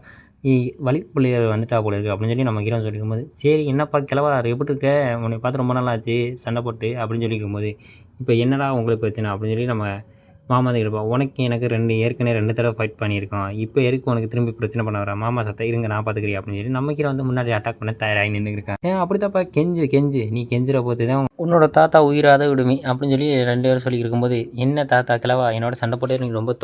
வழிப்புள்ளியர் வந்துட்டா போல இருக்குது அப்படின்னு சொல்லி நம்ம ஹீரோ சொல்லியிருக்கும்போது, சரி என்னப்பா கிழவா எப்படி இருக்க, உன்னை பார்த்து ரொம்ப நாள் ஆச்சு சண்டை போட்டு அப்படின்னு சொல்லியிருக்கும்போது, இப்போ என்னடா உங்களுக்கு பிரச்சனை அப்படின்னு சொல்லி நம்ம மாமா தான் இருப்போம். உனக்கு எனக்கு ஏற்கனவே 2 தடவை ஃபைட் பண்ணியிருக்கோம், இப்போ எதுக்கு உனக்கு திரும்பி பிரச்சனை பண்ண வர, மாமா சத்த இருங்க நான் பார்த்துக்கிறேன் அப்படின்னு சொல்லி நம்ம ஹீரோ வந்து முன்னாடி அட்டாக் பண்ண தயாராகி நின்றுருக்கேன். அப்படி தான்ப்பா கெஞ்சு நீ கெஞ்சுற போது தான் உன்னோட தாத்தா உயிராத விடுமே அப்படின்னு சொல்லி 2 பேரும் சொல்லி இருக்கும்போது, என்ன தாத்தா கிழவா என்னோட சண்டை போட்டு நீ ரொம்ப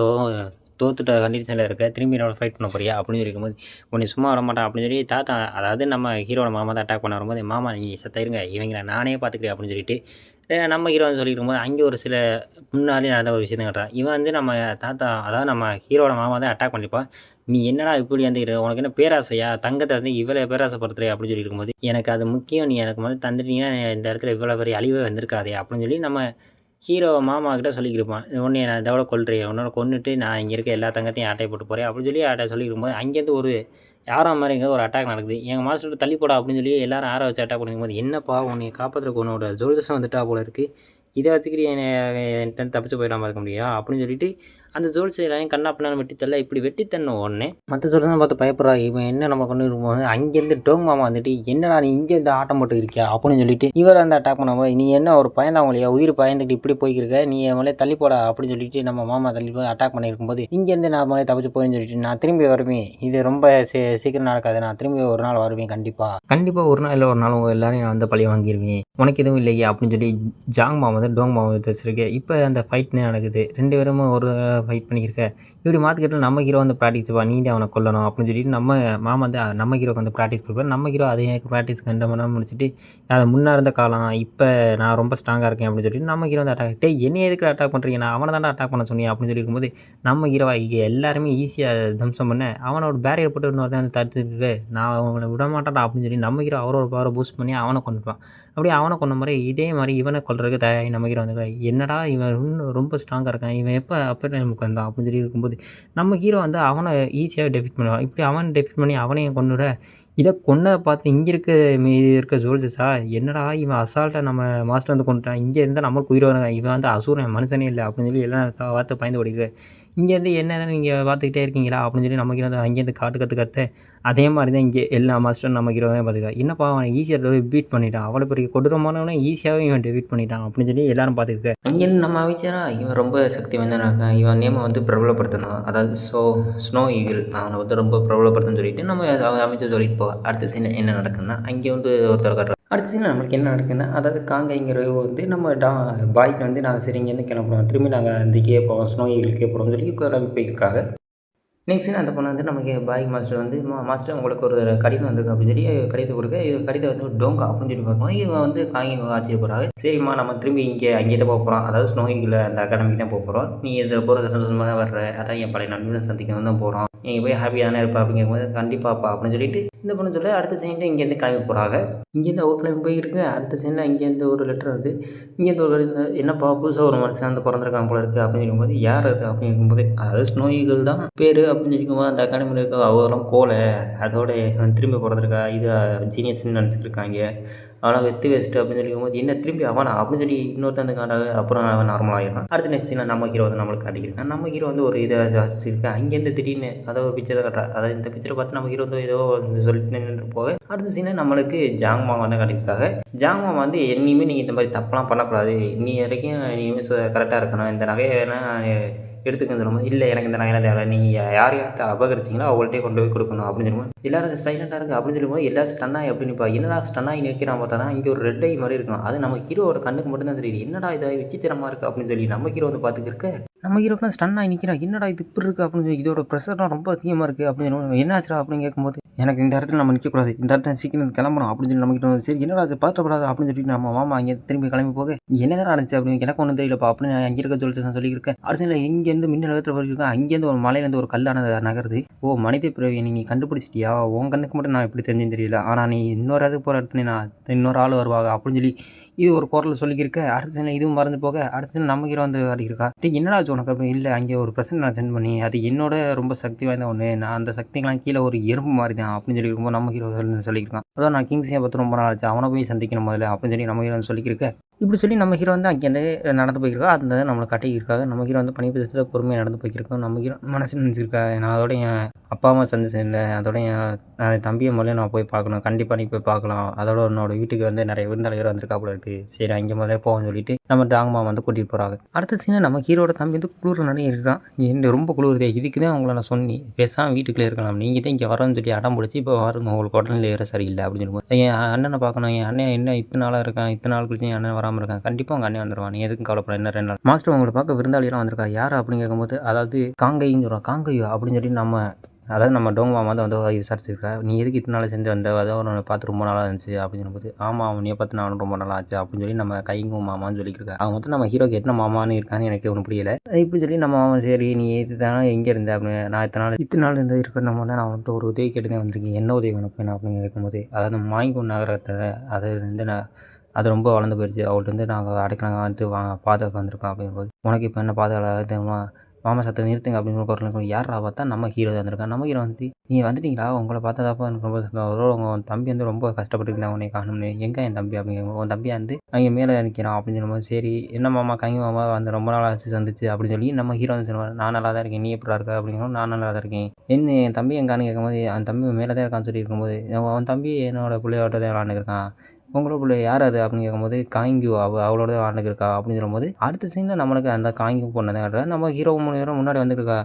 தோத்துட்ட கண்டிஷனில் இருக்க, திரும்பி என்னோட ஃபைட் பண்ண போறியா அப்படின்னு இருக்கும்போது, உன்னை சும்மா வர மாட்டான் அப்படின்னு சொல்லி தாத்தா, அதாவது நம்ம ஹீரோட மாமா தான் அட்டாக் பண்ண வரும்போது, மாமா நீ சத்த இருங்க இவங்களை நானே பார்த்துக்கிறேன் அப்படின்னு சொல்லிட்டு நம்ம ஹீரோ வந்து சொல்லிட்டு இருக்கும்போது, அங்கே ஒரு சில முன்னாடி நடந்த ஒரு விஷயத்தை கட்டுறான். இவன் வந்து நம்ம தாத்தா, அதாவது நம்ம ஹீரோட மாமா தான் அட்டாக் பண்ணிப்பான், நீ என்னடா இப்படி வந்து உனக்கு என்ன பேராசையா, தங்கத்தை வந்து இவ்வளோ பேராசைப்படுத்துறே அப்படின்னு சொல்லி இருக்கும்போது, எனக்கு அது முக்கியம், நீ எனக்கு முதல்ல தந்துட்டீங்கன்னா இந்த இடத்துல இவ்வளோ பெரிய அழிவே வந்திருக்காதே அப்படின்னு சொல்லி நம்ம ஹீரோ மாமா கிட்ட சொல்லிக்கிருப்பான், உன்னை நான் இதோட கொல்றேன், உன்னோட கொன்னுட்டு நான் இங்கே இருக்க எல்லா தங்கத்தையும் ஆட்டை போட்டு போகிறேன் அப்படின்னு சொல்லி ஆட்டை சொல்லியிருக்கும்போது, அங்கேருந்து ஒரு யாரோ மாதிரிங்க ஒரு அட்டாக் நடக்குது, எங்கள் மாஸ்டர் தள்ளி போடா அப்படின்னு சொல்லி எல்லாரும் ஆற வச்சு அட்டாக் பண்ணிக்கும்போது, என்னப்பா உன்னை காப்பாற்றுறக்கு உன்னோட ஜோதிஷம் வந்துட்டா போல இருக்குது, இதை வச்சுக்கிட்டு என்கிட்ட தப்பிச்சு போயிடாமல் இருக்க முடியா அப்படின்னு சொல்லிட்டு அந்த ஜோல்சையெல்லாம் கண்ணா பின்னாலும் வெட்டித்தரல. இப்படி வெட்டித்தரன உடனே மற்ற ஜோல்செல்லாம் பார்த்து பயப்படுறா, இவன் என்ன நம்ம கொண்டு இருக்கும்போது அங்கேருந்து டோங் மாமா வந்துட்டு, என்னடா நீ இங்கே இந்த ஆட்டம் போட்டு இருக்கியா அப்படின்னு சொல்லிட்டு இவர் அந்த அட்டாக் பண்ணும்போது, நீ என்ன ஒரு பயந்தாவங்களையா, உயிர் பயந்துட்டு இப்படி போய்க்கிருக்க, நீ மேலே தள்ளி போடா அப்படின்னு சொல்லிட்டு நம்ம மாமா தள்ளி போய் அட்டாக் பண்ணியிருக்கும்போது, இங்கேருந்து நான் மேலே தப்பிச்சு போயின்னு சொல்லிட்டு, நான் திரும்பி வருவேன், இது ரொம்ப சீக்கிரம் நடக்காது, நான் திரும்பி ஒரு நாள் வருவேன், கண்டிப்பாக ஒரு நாள் இல்லை ஒரு நாள் உங்கள் எல்லாரையும் நான் வந்து பழி வாங்கிடுவேன், உனக்கு எதுவும் இல்லையா அப்படின்னு சொல்லி ஜாங் மாமா வந்து டோங் மாமா வச்சிருக்கேன். இப்போ அந்த ஃபைட்னே நடக்குது, 2 பேரும் ஒரு ஃபைட் பண்ணியிருக்க. இப்படி மாத்திக்கிட்டு நம்ம ஹீரோ வந்து பிராக்டிஸ் நீ தான் அவன கொல்லணும் அப்படின்னு சொல்லிட்டு நம்ம மாமா வந்து நம்ம ஹீரோக்கு வந்து பிராக்டிஸ் குடுப்பாரு. நம்ம ஹீரோ அதே பிராக்டிஸ் 2 மணி நேரம் முடிச்சுட்டு, அது முன்ன இருந்த காலம், இப்ப நான் ரொம்ப ஸ்ட்ராங்கா இருக்கேன் அப்படின்னு சொல்லிட்டு நம்ம ஹீரோ வந்து அட்டாக் டேய் என்னைய எதுக்குடா அட்டாக் பண்றீங்க? நான் அவன தான்டா அட்டாக் பண்ண சொன்னேன் அப்படின்னு சொல்லி இருக்கும்போது, நம்ம ஹீரோவா இங்க எல்லாருமே ஈஸியா தம்சம் பண்ண, அவன ஒரு பேரியர் போட்டு இன்னொருத்தன் வந்து தடுத்துட்டு, நான் அவன விடமாட்டேன்டா அப்படின்னு சொல்லி நம்ம ஹீரோ அவரோட பவர பூஸ்ட் பண்ணி அவன கொன்றுவான். அப்படியே அவன கொன்ன மாரி இதே மாரி இவன கொல்றதுக்கு தயாராகி நம்ம ஹீரோ வந்து என்னடா இவன் இன்னும் ரொம்ப ஸ்ட்ராங்கா இருக்கான். இவன் எப்ப அப்பர் டைமுக்கு வந்தான் அப்படின்னு சொல்லி இருக்கும்போது, நம்ம ஹீரோ வந்து அவன ஈஸியா டெஃபீட் பண்ணுவான். இப்படி அவன டெஃபீட் பண்ணி அவனையும் கொன்னுட, இத கொன்னத பார்த்து இங்க மீதி இருக்க சோல்ஜர்ஸா என்னடா இவன் அசால்ட்டா நம்ம மாஸ்டர் வந்து கொன்னுட்டான். இங்க இருந்தா நம்மளுக்கு உயிர் வரும். இவன் வந்து அசுரன் மனுஷனே இல்ல அப்படின்னு சொல்லி எல்லாம் பார்த்து பயந்து ஓடிடுது. இங்கேருந்து என்னதான் நீங்க பார்த்துக்கிட்டே இருக்கீங்களா? அப்படின்னு சொல்லி நம்ம ஹீரோ வந்து அங்கேருந்து கத்த. அதே மாரி தான் இங்கே எல்லா மாஸ்டரும் நம்ம ஹீரோவையும் பார்த்துக்க. என்னப்பா அவன ஈஸியா பீட் பண்ணிட்டான். அவ்வளோ பெரிய கொடூரமானவன ஈஸியாவே இவன் டெஃபீட் பண்ணிட்டான் அப்படின்னு சொல்லி எல்லாரும் பார்த்துக்க. அங்கேருந்து நம்ம அமைச்சரா இவன் ரொம்ப சக்தி வாய்ந்தவனா இருக்கான். இவன் நேம வந்து பிரபலப்படுத்தணும். அதாவது ஸ்னோ ஈகிள் அவன வந்து ரொம்ப பிரபலப்படுத்தணும்னு சொல்லிட்டு நம்ம அமைச்சர் சொல்லிட்டு போக. அடுத்த சீன் என்ன நடக்குதுன்னா, அங்கே வந்து ஒருத்தர் காட்டுறான். அடுத்த சீன் நம்மளுக்கு என்ன நடக்குதுன்னா, அதாவது காங்கைங்கிறவங்க வந்து நம்ம பாய்க்கு வந்து நாங்கள் சரி இங்கேருந்து கிளம்புறோம். திரும்பி நாங்கள் அந்த இதுக்கே போவோம். ஸ்னோ ஈகிளுக்கே போகிறோம்னு சொல்லி கிளம்பி போயிருக்காங்க. நெக்ஸ்ட் சீன் அந்த பொண்ணு வந்து நமக்கு பாய் மாஸ்டர் வந்து மாஸ்டர் உங்களுக்கு ஒரு கடிதம் வந்திருக்கு அப்படின்னு சொல்லி கடிதம் கொடுக்க, இது கடிதம் வந்து டோங்கா அப்படின்னு சொல்லி பார்ப்போம். இவன் வந்து காங்கி ஆச்சரியப்படுறாங்க. சரிம்மா நம்ம திரும்பி அங்கேயே தான் போக போகிறோம். அதாவது ஸ்னோயிங்கில் அந்த அகாடமிக்கு தான் போக போகிறோம். நீ இதில் போகிறது சந்தோஷமாக தான் வர்ற, அதான் என் பழைய நண்பனை சந்திக்கணும் தான் போகிறோம். நீங்கள் போய் ஹாப்பியாக தானே இருப்பா அப்படிங்கும்போது கண்டிப்பாப்பா அப்படின்னு சொல்லிட்டு இந்த பொண்ணு சொல்ல அடுத்த சீனில் இங்கேருந்து கிளம்பி போகிறாங்க. இங்கேருந்து அவுட் கிளம்பி போயிருக்கு. அடுத்த சீனில் இங்கேருந்து ஒரு லெட்டர் வந்து இங்கேருந்து ஒரு என்னப்பா புதுசாக ஒரு மனுஷன் வந்து பிறந்திருக்காங்க போல இருக்குது அப்படின்னு சொல்லும்போது யார் அது அப்படின்னு கேட்கும்போது அதாவது ஸ்னோயிகள் தான் பேர் அப்படின்னு சொல்லிக்கும்போது அந்த அகாடமியில் இருக்க அவரெல்லாம் கோலை அதோட திரும்பி பிறந்திருக்கா இது ஜீனியஸ்ன்னு நினச்சிருக்காங்க. அவனால் வெத்து வேஸ்ட்டு அப்படின்னு சொல்லிக்கும்போது என்ன திரும்பி அவனா அப்படின்னு சொல்லி இன்னொருத்தன் வந்து காட்டாது. அப்புறம் அவன் நார்மல் ஆகிடுறான். அடுத்த நெக்ஸ்ட் சீனில் நம்ம ஹீரோ வந்து நம்மளுக்கு காட்டிக்கிருக்கான். நம்ம ஹீரோ வந்து ஒரு இதை வச்சுருக்கேன். அங்கேருந்து திடீர்னு அதாவது ஒரு பிக்சரை காட்டுறா. அதாவது இந்த பிக்சரை பார்த்து நம்ம ஹீரோ வந்து ஏதோ சொல்லிட்டு நின்று போக அடுத்த சீனை நம்மளுக்கு ஜாங்மா வந்து காட்டியிருக்காங்க. ஜாங்மா வந்து இனிமேல் நீங்கள் இந்த மாதிரி தப்பெல்லாம் பண்ணக்கூடாது. இன்னி வரைக்கும் இனிமேல் கரெக்டாக இருக்கணும். இந்த நகையை வேணால் எடுத்துக்கன்னு சொல்லும்போது இல்லை எனக்கு இந்த நகையெல்லாம் தேவை. நீங்கள் யார்கிட்ட அபகரிச்சிங்களோ அவங்கள்ட்டே கொண்டு போய் கொடுக்கணும் அப்படின்னு சொல்லும்போது எல்லாரும் சைலண்டாக இருக்குது அப்படின்னு சொல்லும்போது எல்லாரும் ஸ்டன்னாகி அப்படின்னு நிற்பா. என்னடா ஸ்டன்னாகி நிற்கிறான் பார்த்தா தான் இங்கே ஒரு ரெட் ஐ மாதிரி இருக்கும். அது நம்ம ஹீரோவோட கண்ணுக்கு மட்டும்தான் தெரியுது. என்னடா இதை விசித்திரமாக இருக்குது அப்படின்னு சொல்லி நம்ம ஹீரோ வந்து பார்த்துக்கிருக்க நம்ம ஹீரோக்கெலாம் ஸ்டன் ஆகி நிற்கிறான். என்னடா இது இப்படி இருக்குது அப்படின்னு சொல்லி இதோட ப்ரெஷர்லாம் ரொம்ப அதிகமாக இருக்குது அப்படின்னு என்ன ஆச்சுடா அப்படின்னு கேட்கும்போது எனக்கு இந்த இடத்துல நம்ம நிற்கக்கூடாது. இந்த இடத்துல சீக்கிரம் கிளம்பணும் அப்படின்னு சொல்லி நம்ம கிட்ட சரி என்னடா அது பார்த்துக்கூடாது அப்படின்னு சொல்லிட்டு நம்ம மாமா அங்கே திரும்பி கிளம்பி போக என்னதான் நடந்துச்சு அப்படின்னு எனக்கு ஒன்றும் தெரியலப்பா அப்படின்னு அங்கே இருக்க சொல்லியிருக்கேன். அடுத்த இங்கேருந்து மின்னல் வேகத்தில் போயிருக்கேன். அங்கேருந்து ஒரு மலையிலேருந்து ஒரு கல்லானது நகருது. ஓ மனித பிறவி நீ கண்டுபிடிச்சிட்டியா? உன் கண்ணுக்கு மட்டும் நான் எப்படி தெரிஞ்சுன்னு தெரியல. ஆனால் நீ இன்னொரு இடத்துக்கு போகிற இடத்துல நான் இன்னொரு ஆள் வருவாங்க அப்படின்னு சொல்லி இது ஒரு குரல் சொல்லிக்கிருக்க. அடுத்த சீனில் இதுவும் மறந்து போக அடுத்த சீனில் நம்ம ஹீரோ வந்து அடிக்கிறக்கா என்னடா ஆச்சு உனக்கு அப்படின்னு இல்லை அங்கே ஒரு பிரச்சனை நான் சென்ட் பண்ணி அது என்னோட ரொம்ப சக்தி வாய்ந்த ஒன்று. நான் அந்த சக்திக்கெலாம் கீழே ஒரு எறும்பு மாதிரி தான் அப்படின்னு சொல்லி இருக்கும்போது நம்ம ஹீரோ சொல்லியிருக்கான். அதான் நான் கிங்ஸியை பார்த்து ரொம்ப நாள் ஆச்சு அவனை போய் சந்திக்கணும் முதல்ல அப்படின்னு சொல்லி நம்ம ஹீரோ சொல்லியிருக்க. இப்படி சொல்லி நம்ம ஹீரோ வந்து அங்கேருந்து நடந்து போயிருக்கா. அந்த நம்மளை கட்டிக்கிருக்காங்க. நம்ம ஹீரோ வந்து பனி பிரதேசத்தில் பொறுமையாக நடந்து போய்க்கிருக்கோம். நம்ம ஹீரோ மனசு நினச்சிருக்கா நான் அதோட என் அப்பா அம்மா சந்திச்சதில்லை. அதோட என் தம்பியை முதல்ல நான் போய் பார்க்கணும். கண்டிப்பாக நீ போய் பார்க்கலாம். அதோட என்னோட வீட்டுக்கு வந்து நிறைய விருந்தாளிகள் வந்திருக்கா போல இருக்குது. சரி அங்கே முதல்ல போவோம்னு சொல்லிட்டு நம்ம டாங்மா வந்து கூட்டிகிட்டு போகிறாங்க. அடுத்த சீனை நம்ம ஹீரோட தம்பி வந்து குளிர் நிறைய இருக்கான். என்ன ரொம்ப குளிருதே இதுக்கு தான் உங்களை நான் சொன்னேன் பேசாமல் வீட்டுக்குள்ளே இருக்கலாம். நீங்கள் தான் இங்கே வரேன்னு சொல்லி அடம் பிடிச்சி இப்போ வரணும் உங்களுக்கு உடனே ஏற சரியில்லை அப்படின்னு சொல்லுவோம். என் அண்ணனை பார்க்கணும். என் அண்ணன் என்ன இத்தனை நாளாக இருக்கான். இத்தனை நாள் கழிச்சு என் அண்ணன் வராமல் இருக்கான். கண்டிப்பாக உங்கள் அண்ணன் வந்துடுவான். நீ எதுக்கும் கவலைப்பட என்ன 2 நாள் மாஸ்டர் உங்களை பார்க்க விருந்தாளியெல்லாம் வந்திருக்கா யார் அப்படின்னு கேட்கும்போது அதாவது காங்கைன்னு சொல்கிறான். காங்கையோ அப்படின்னு சொல்லி நம்ம டோங் மாமா வந்து விசாரிச்சிருக்கா. நீ எதுக்கு இத்தனை நாள் சேர்ந்து வந்த அதாவது அவனை பார்த்து ரொம்ப நாளாக இருந்துச்சு அப்படின்னு சொல்லும்போது ஆமாம் அவனையே பார்த்து நான் ரொம்ப நாளாக ஆச்சு அப்படின்னு சொல்லி நம்ம கைங்கும் மாமான்னு சொல்லியிருக்கா. அவன் வந்து நம்ம ஹீரோக்கு என்ன மாமான்னு இருக்கான்னு எனக்கு ஒன்றும் புரியல. இப்படி சொல்லி நம்ம மாமா சரி நீ இது தானே எங்கே இருந்த அப்படின்னு நான் இத்தனை நாள் இருந்து இருக்கிற நான் வந்துட்டு ஒரு உதவி கேட்டு தான் வந்திருக்கேன். என்ன உதவி உனக்கு வேணும் அப்படின்னு கேட்கும்போது அதாவது மாய்கூன் நகரத்தில் அதிலிருந்து அது ரொம்ப வளர்ந்து போயிடுச்சு. அவள்கிட்ட நாங்கள் அடைக்கலாங்க வந்து பாதுகாக்க வந்திருக்கோம் அப்படிங்கும்போது உனக்கு இப்போ என்ன பாதுகாக்க தெரியுமா மாமா சத்தை நிறுத்துங்க அப்படின்னு குரல் யாரா பார்த்தா நம்ம ஹீரோ வந்திருக்கான். நம்ம ஹீரோ வந்து நீங்கள் வந்துட்டீங்களா உங்களை பார்த்ததாப்பா எனக்கு ரொம்ப உங்கள் தம்பி வந்து ரொம்ப கஷ்டப்பட்டுருந்தான் உன்னை காணும்னு எங்கே என் தம்பி அப்படிங்கிற உன் தம்பியை வந்து அங்கே மேலே நிற்கிறான் அப்படின்னு சொல்லும்போது சரி என்ன மாமா கங்கி மாமா வந்து ரொம்ப நாள் ஆச்சு சந்திச்சு அப்படின்னு சொல்லி நம்ம ஹீரோ வந்து சொல்லுவார் நான் நல்லா தான் இருக்கேன் நீ எப்படா இருக்க அப்படிங்கிறோம் நான் நல்லா தான் இருக்கேன். என்ன என் தம்பி எங்கான்னு கேட்கும்போது அந்த தம்பி மேலே தான் இருக்கான்னு சொல்லி இருக்கும்போது அவன் தம்பி என்னோட பிள்ளையோட தான் விளாண்டுருக்கான் உங்களுக்குள்ள யார் அது அப்படின்னு கேட்கும்போது காங்கி அவளோட தான் விளாண்டுருக்கா அப்படின்னு சொல்லும்போது அடுத்த சீனில் நம்மளுக்கு அந்த காங்கி பொண்ணு தான் காட்டுறா. நம்ம ஹீரோ 3 பேரும் முன்னாடி வந்துருக்கா.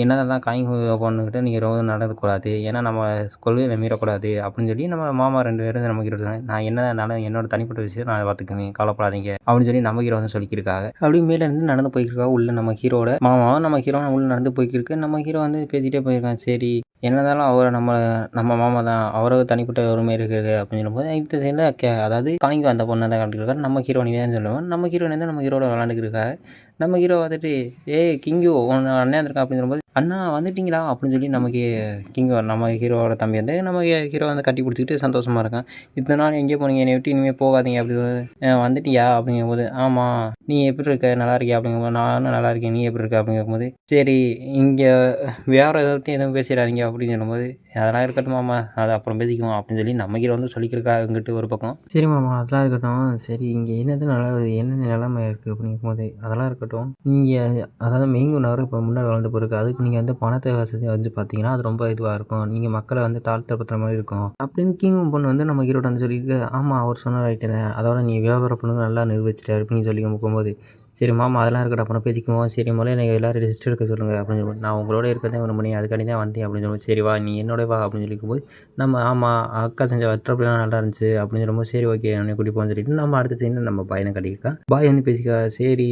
என்னதான் தான் காங்கி பொண்ணுக்கிட்ட நீங்கள் ரொம்ப நடக்கக்கூடாது, ஏன்னா நம்ம கொள்கையை மீறக்கூடாது அப்படின்னு சொல்லி நம்ம மாமா 2 பேரும் நமக்கு இருக்காங்க. நான் என்னதான் இருந்தாலும் என்னோட தனிப்பட்ட விஷயம் நான் பார்த்துக்குவேன், கவலைப்படாதீங்க அப்படின்னு சொல்லி நம்ம ஹீரோ வந்து சொல்லிக்கிருக்காங்க. அப்படி மேலே இருந்து நடந்து போய்க்கிருக்கா உள்ள நம்ம ஹீரோட மாமாவும் நம்ம ஹீரோ உள்ள நடந்து போய்க்கிருக்கு. நம்ம ஹீரோ வந்து பேசிகிட்டே போயிருக்கான். சரி என்னதாலும் அவரை நம்ம மாமா தான், அவரோட தனிப்பட்ட உரிமை இருக்குது அப்படின்னு சொல்லும்போது இந்த சைடில் அதாவது காங்கி அந்த பொண்ணை தான் காட்டிருக்காரு. நம்ம ஹீரோனி தான் சொல்லுவோம். நம்ம ஹீரோனி வந்து நம்ம ஹீரோட விளாண்டுக்கிருக்காங்க. நம்ம ஹீரோ வந்துட்டு ஏய் கிங்கு உன் அண்ணன் இருக்கான் அப்படின்னு சொல்லும்போது அண்ணா வந்துட்டீங்களா அப்படின்னு சொல்லி நமக்கு கிங்கு நம்ம ஹீரோவோட தம்பி வந்து நம்ம ஹீரோ வந்து கட்டி பிடிச்சிக்கிட்டு சந்தோஷமாக இருக்கான். இத்தனை நாள் எங்கேயோ போனீங்க, என்னை விட்டு இனிமேல் போகாதீங்க அப்படின்னு வந்துட்டியா அப்படிங்கும்போது ஆமாம் நீ எப்படி இருக்க நல்லா இருக்கியா அப்படிங்கும்போது நானும் நல்லா இருக்கேன், நீ எப்படி இருக்க அப்படிங்கும்போது சரி இங்கே வேறு எதுவும் பேசிடாதீங்க அப்படின்னு சொல்லும்போது அதெல்லாம் இருக்கட்டும் மாமா, அதை அப்புறம் பேசிக்குவோம் அப்படின்னு சொல்லி நம்ம ஹீரோ வந்து சொல்லிக்கிறக்கா இங்கிட்டு ஒரு பக்கம். சரி மாமா அதெல்லாம் இருக்கட்டும், சரி இங்கே என்னது நல்லா என்ன நிலைமை இருக்குது அப்படிங்கும்போது அதெல்லாம் இருக்கட்டும், நீங்கள் அதாவது மெயின் நகரம் இப்போ முன்னாடி வளர்ந்து போயிருக்கு, அதுக்கு நீங்கள் வந்து பணத்தை வசதியை வந்து பார்த்தீங்கன்னா அது ரொம்ப இதுவாக இருக்கும், நீங்கள் மக்களை வந்து தாழ்த்தப்படுத்துகிற மாதிரி இருக்கும் அப்படின்னு கிங் பொண்ணு வந்து நம்ம ஹீரோட வந்து சொல்லியிருக்கு. ஆமாம் அவர் சொன்ன ரைட்டு தான், அதோட நீ வியாபாரம் பண்ணுங்க நல்லா நிரூபிச்சிட்டாரு அப்படின்னு சொல்லி போகும்போது சரி மாமா அதெல்லாம் இருக்கட்டும் அப்புறம் பேசிக்குவோம், சரி முதல்ல எனக்கு எல்லோரும் ரெஸ்ட் எடுக்க சொல்லுங்கள் அப்படின்னு சொல்லுவோம். நான் உங்களோட இருக்கிறதே ஒரு மணி அதுக்காண்டி தான் வந்தேன் அப்படின்னு சொல்லுவோம். சரி வா நீ என்னோட வா அப்படின்னு சொல்லிக்கும்போது நம்ம ஆமாம் அக்கா செஞ்ச வற்றப்பெல்லாம் நல்லா இருந்துச்சு அப்படின்னு சொல்லும்போது சரி ஓகே என்னை கூட்டி போன்னு சொல்லிட்டு நம்ம அடுத்த சைடு நம்ம பாயனை கட்டியிருக்கா. பாய் வந்து பேசிக்கா சரி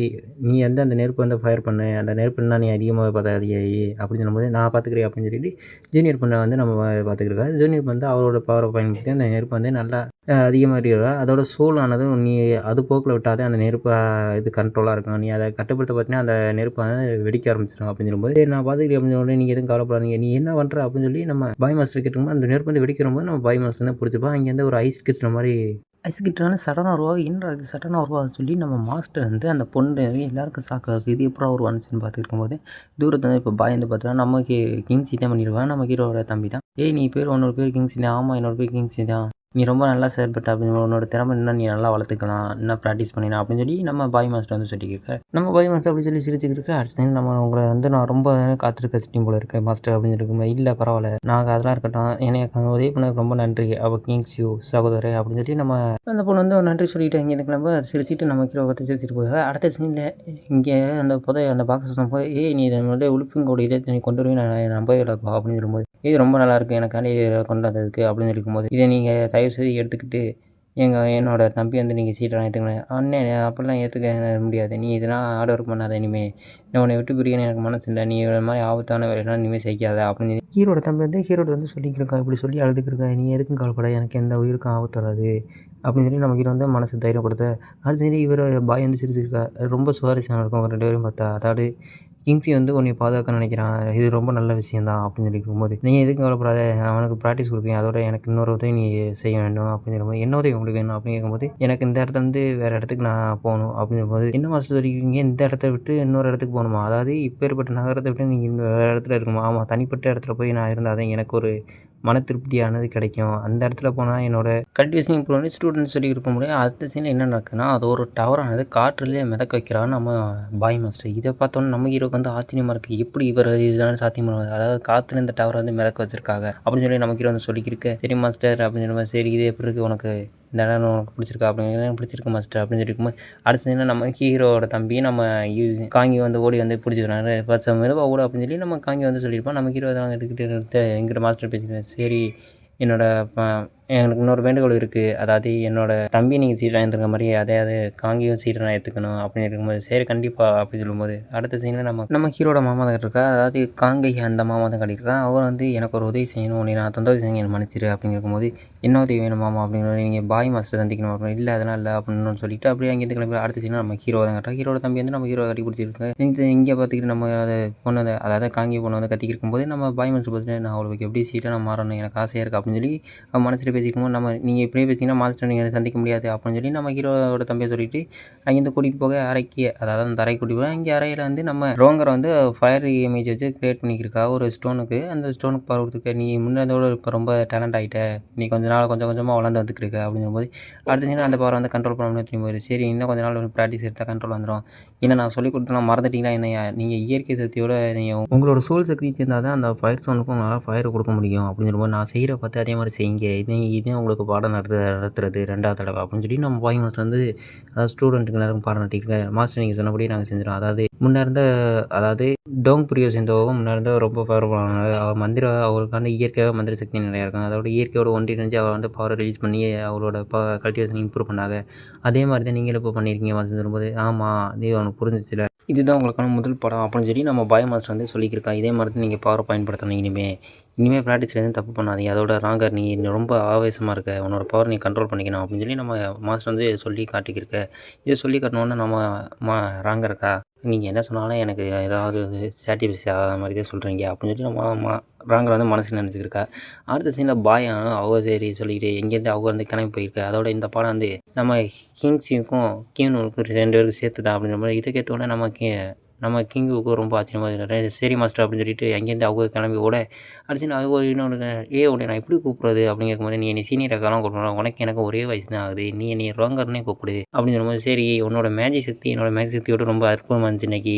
நீ வந்து அந்த நெருப்பு வந்து ஃபயர் பண்ணு, அந்த நெருப்புன்னா நீ அதிகமாக பார்த்தாதியே அப்படின்னு சொல்லும்போது நான் பார்த்துக்கிறேன் அப்படின்னு சொல்லிட்டு ஜூனியர் பொண்ணை வந்து நம்ம பார்த்துக்கிருக்கா. ஜூனியர் வந்து அவரோட பவரை பயன்படுத்தி அந்த நெருப்பு வந்து நல்லா அதிகமாக எரியுறா. அதோட சூழலானது நீ அது போக்கில் விட்டாதே அந்த நெருப்பு இது கண்ட்ரோலாக இருக்கும், நீ அதை கட்டுப்படுத்த பார்த்தீங்கன்னா அந்த நெருப்பு வந்து வெடிக்க ஆரம்பிச்சிடும் அப்படின்னு சொல்லும்போது சரி நான் பார்த்துக்கிறேன் அப்படின்னு சொல்லி நீங்கள் எதுவும் கவலைப்படாதீங்க, நீ என்ன பண்ணுற அப்படின்னு சொல்லி நம்ம பாய் மாஸ்டர் கேட்டுக்கும்போது அந்த நெருப்பு வந்து வெடிக்கிற போது நம்ம பாய் மாஸ்டர் வந்து பிடிச்சிப்போம். அங்கேருந்து ஒரு ஐஸ் கிட்டுற மாதிரி ஐஸ் கிட்டுறான சடனாக வருவா. என்ன அது சடனாக வருவான்னு சொல்லி நம்ம மாஸ்டர் வந்து அந்த பொண்ணு எல்லாருக்கும் ஷாக்காக இருக்குது, இது எப்போ ஒரு வந்துச்சுன்னு பார்த்துருக்கும் போது தூரத்தில் இப்போ பாய் வந்து பார்த்தோன்னா நமக்கு கிங் சீட்டே பண்ணிடுவான். நம்ம ஹீரோட தம்பி தான். ஏய் நீ பேர் உன்னோட பேர் கிங் சீனா, ஆமாம் என்னோட பேர் கிங் சீனா, நீ ரொம்ப நல்லா செயல்பட்ட அப்படின்னு உன்னோட திறமை இன்னும் நீ நல்லா வளர்த்துக்கலாம், இன்னும் ப்ராக்டிஸ் பண்ணினா அப்படின்னு சொல்லி நம்ம பாய் மாஸ்டர் வந்து சொல்லிக்கிருக்க. நம்ம பாய் மாஸ்டர் அப்படி சொல்லி சிரிச்சுக்கிட்டு அடுத்த நம்ம உங்களை வந்து நான் ரொம்ப காத்திருக்க சிட்டிங் போல இருக்கேன் மாஸ்டர் அப்படின்னு இருக்கும்போது இல்லை பரவாயில்ல நாங்கள் அதெல்லாம் இருக்கட்டும், எனக்கு உதவி பண்ண ரொம்ப நன்றி அவள் கிங்ஸ் யூ சகோதரே அப்படின்னு சொல்லி நம்ம அந்த பொண்ணு வந்து ஒரு நன்றி சொல்லிட்டு இங்கே கிளம்ப சிரிச்சிட்டு நம்ம கீழே பார்த்து சிரிச்சிட்டு போய் அடுத்த சீனில் இங்கே அந்த அந்த பாக்ஸ் போய் ஏய் நீ இதை வந்து உளுப்பிங் கூட இதை நீ கொண்டு வருவீங்க நான் நம்பவே இல்லைப்பா அப்படின்னு சொல்லும்போது இது ரொம்ப நல்லாயிருக்கு எனக்காண்டி கொண்டு வந்ததுக்கு அப்படின்னு இருக்கும்போது இதை நீங்கள் தயவுசெய்து எடுத்துக்கிட்டு என்னோட தம்பி வந்து நீங்கள் சீட்டெல்லாம் ஏற்றுக்கணும். அண்ணே அப்படிலாம் ஏற்றுக்க முடியாது, நீ இதெல்லாம் ஹார்ட் ஒர்க் பண்ணாத, இனிமேல் நான் உன்னை விட்டு பிரிக்கணும் எனக்கு மனசு இல்லை, நீ இது மாதிரி ஆபத்தான வேலைலாம் இனிமேல் செய்யாத அப்படின்னு ஹீரோட தம்பி வந்து ஹீரோட வந்து சொல்லிக்கிருக்கா. இப்படி சொல்லி அழுதுக்கிருக்கா, நீ எதுக்கும் கவலைப்பட எனக்கு எந்த உயிருக்கும் ஆபத்து வராது அப்படின்னு சொல்லி நம்ம ஹீரோ வந்து மனசு தைரியப்படுத்த அடுத்த சரி இவர் பாய் வந்து சிரிச்சிருக்கா. ரொம்ப சுவாரஸ்யமாக இருக்கும் அவங்க 2 பேரும் பார்த்தா. அதாவது கிங்ஸி வந்து உன்னை பாதுகாக்க நினைக்கிறான், இது ரொம்ப நல்ல விஷயம் தான் அப்படின்னு சொல்லி இருக்கும்போது நீங்கள் எதுக்கும் கவலைப்படாத அவனுக்கு ப்ராக்டிஸ் கொடுப்பீங்க, அதோட எனக்கு இன்னொரு உதவி நீ செய்ய வேண்டும் அப்படின்னு சொல்லும்போது என்ன உதவி உங்களுக்கு வேணும் அப்படின்னு கேட்கும்போது எனக்கு இந்த இடத்துலேருந்து வேறு இடத்துக்கு நான் போகணும் அப்படின்னு சொல்லும்போது என்ன மாஸ்டர் சொல்லியிருக்கீங்க, இந்த இடத்த விட்டு இன்னொரு இடத்துக்கு போகணுமா, அதாவது இப்பேற்பட்ட நகரத்தை விட்டு நீங்கள் வேறு இடத்துல இருக்கணுமா, ஆமாம் தனிப்பட்ட இடத்துல போய் நான் இருந்தால் தான் எனக்கு ஒரு மன திருப்தியானது கிடைக்கும், அந்த இடத்துல போனால் என்னோட கல்டிவேஷன் இம்ப்ரூவ் பண்ணி ஸ்டூடெண்ட்ஸ் சொல்லி இருக்க முடியும். அடுத்த சீனில் என்ன நடக்குதுன்னா அது ஒரு டவரானது காற்றுலேயே மிதக்க வைக்கிறான் நம்ம பாய் மாஸ்டர். இதை பார்த்தோன்னா நம்ம ஹீரோக்கு வந்து ஆச்சரியமாக இருக்குது, எப்படி இவர் இதெல்லாம் சாத்தியம் பண்ணுவாங்க, அதாவது காற்றுல இந்த டவரை வந்து மிதக்க வச்சிருக்காங்க அப்படின்னு சொல்லி நம்ம ஹீரோ வந்து சொல்லிக்கிருக்கு. சரி மாஸ்டர் அப்படின்னு சொல்லும்போது சரி இது எப்படி இருக்குது உனக்கு இந்த இடம் உனக்கு பிடிச்சிருக்கா அப்படின்னு பிடிச்சிருக்கு மாஸ்டர் அப்படின்னு சொல்லியிருக்கும்போது அடுத்த சீனில் நம்ம ஹீரோட தம்பி நம்ம காங்கி வந்து ஓடி வந்து பிடிச்சிக்கிறாங்க. பத்து மெதுவாக ஓடு அப்படின்னு சொல்லி நம்ம காங்கி வந்து சொல்லியிருப்போம். நம்ம ஹீரோ தான் எடுத்துக்கிட்டு எங்கிட்ட மாஸ்டர் பேசிக்கிறேன். சரி என்னோட எனக்கு இன்னொரு வேண்டுகோள் இருக்குது, அதாவது என்னோட தம்பி நீங்கள் சீட்டை ஏற்றுக்க மாதிரி அதையாவது காங்கியும் சீட்டை நான் ஏற்றுக்கணும் அப்படின்னு இருக்கும்போது சரி கண்டிப்பாக அப்படின்னு சொல்லும்போது அடுத்த சீனில் நம்ம ஹீரோட மாமா தான் இருக்கா. அதாவது காங்கை அந்த மாமா தான் கட்டியிருக்கா. அவர் வந்து எனக்கு ஒரு உதவி செய்யணும், உன்னை நான் தொந்தரவு செய்ய என்னை மன்னிச்சிரு அப்படின்னு இருக்கும்போது என்ன உதவி வேணும் மாமா அப்படின்னு நீங்கள் பாய் மாஸ்டர் சந்திக்கணும் அப்படின்னு இல்லை அதெல்லாம் இல்லை அப்படின்னு சொல்லிட்டு அப்படியே அங்கேருந்து கிளம்பி அடுத்த சீனில் நம்ம ஹீரோ தான் கட்டுறா. ஹீரோட தம்பி வந்து நம்ம ஹீரோ கட்டி பிடிச்சிருக்கு. இங்கே பார்த்துக்கிட்டு நம்ம அதை பொண்ணு அதாவது காங்கி பொண்ணு வந்து கத்திக்கிட்டு இருக்கும்போது நம்ம பாய் மாஸ்டர் பார்த்துட்டு நான் அவளுக்கு எப்படி சீட்டை நான் மாறணும் எனக்கு ஆசையாக இருக்குது அப்படின்னு சொல்லி மனசில் பேசிக்கும்போது நம்ம நீங்கள் இப்படியே பேசிங்கன்னா மாஸ்டர் நீங்கள் சந்திக்க முடியாது அப்படின்னு சொல்லி நம்ம ஹீரோட தம்பியை சொல்லிட்டு அங்கேருந்து கூட்டிகிட்டு போக அறைக்கு, அதாவது அந்த அறைக்கு கூட்டிகிட்டு போக அங்கே அறையில் வந்து நம்ம ரோங்கரை வந்து ஃபயர் இமேஜ் வச்சு க்ரியேட் பண்ணிக்கிருக்கா ஒரு ஸ்டோனுக்கு. அந்த ஸ்டோனுக்கு பார்த்துக்க நீ முன்னதோடு இப்போ ரொம்ப டேலண்ட் ஆகிட்ட, நீ கொஞ்ச நாள் கொஞ்சம் கொஞ்சமாக வளர்ந்து வந்துக்கிருக்க அப்படின்னு போது அடுத்த சீனில் அந்த பவர் வந்து கண்ட்ரோல் பண்ண முடியும் திரும்பி சரி இன்னும் கொஞ்ச நாள் ப்ராக்டிஸ் எடுத்தால் கண்ட்ரோல் வந்துடும், ஏன்னா நான் சொல்லிக் கொடுத்தா மறந்துட்டீங்களா என்னையா, நீங்கள் இயற்கை சக்தியோட நீங்கள் உங்களோட சோல் சக்தி சேர்ந்தால் தான் அந்த ஃபயர் ஸ்டோனுக்கும் உங்களால் ஃபயர் கொடுக்க முடியும் அப்படின்னு சொல்லும்போது நான் செய்கிற பார்த்து அதே மாதிரி செய்யுங்க, இதே உங்களுக்கு பாடம் நடத்துறது 2வது தடவை அப்படின்னு சொல்லி நம்ம பாய் மாஸ்டர் வந்து அதாவது ஸ்டூடெண்ட்டுக்கு எல்லாருக்கும் பாடம் நடத்திட்டு மாஸ்டர் நீங்கள் சொன்னபடி நாங்கள் செஞ்சிடும். முன்னே இருந்த அதாவது டோங் புரியோ சேர்ந்தவங்க முன்னே இருந்த ரொம்ப பவர்ஃபுல்லான அவர் அவருக்கான இயற்கையாக மந்திர சக்தி நிறையா இருக்கும். அதோட இயற்கையோட ஒன்றிணைஞ்சு அவர் வந்து பவரை ரிலீஸ் பண்ணி அவரோட கல்டிவேஷன் இம்ப்ரூவ் பண்ணாங்க. அதே மாதிரி தான் நீங்களும் இப்போ பண்ணியிருக்கீங்க வந்து சொல்லும்போது ஆமாம் அது அவனுக்கு புரிஞ்சிச்சுல, இதுதான் உங்களுக்கான முதல் படம் அப்படின்னு சொல்லி நம்ம பாய் மாஸ்டர் வந்து சொல்லியிருக்கா. இதே மாதிரி தான் நீங்கள் பவரை பயன்படுத்தணும். இனிமேல் ப்ராக்டிஸில் எதுவும் தப்பு பண்ணாதீங்க. அதோட ராங்கர் நீ ரொம்ப ஆவேசமாக இருக்க, உன்னோட பவர் நீ கண்ட்ரோல் பண்ணிக்கணும் அப்படின்னு சொல்லி நம்ம மாஸ்டர் வந்து சொல்லி காட்டிக்கிருக்க. இதை சொல்லி காட்டினோன்னே நம்ம ராங்கர் இருக்கா நீங்கள் என்ன சொன்னாலும் எனக்கு ஏதாவது சாட்டிஸ்ஃபை ஆகாத மாதிரி தான் சொல்கிறீங்க அப்படின்னு சொல்லி நம்ம ராங்கர் வந்து மனசில் நினச்சிக்கிருக்கா. அடுத்த சீனில் பாயும் அவங்க சரி சொல்லிக்கிட்டு எங்கேருந்து அவங்க வந்து கிளம்பி போயிருக்கா. அதோட இந்த படம் வந்து நம்ம கிங்ஸுக்கும் கியூனுக்கும் 2 பேருக்கு சேர்த்துதான் அப்படின்ற மாதிரி இதை கேட்டோடனே நம்ம கிங்குக்கு ரொம்ப ஆச்சரியமாக இருக்காரு. சரி மாஸ்டர் அப்படின்னு சொல்லிட்டு அங்கேருந்து அவங்க கிளம்பி ஓட அடுத்து அவங்க இன்னொன்று உடனே நான் எப்படி கூப்பிட்றது அப்படின்னு கேட்கும்போது நீ என்னை சீனியர் அக்காலாம் கூப்பிடுறோம், உனக்கு எனக்கு ஒரே வயசு தான் ஆகுது, நீ என்னை ராங்கர்னே கூப்பிடு அப்படின்னு சொல்லும்போது சரி உன்னோட மேஜிக் சக்தி என்னோட மேஜிக் சக்தியோட ரொம்ப அற்புதமாக இருந்துச்சு இன்னைக்கு,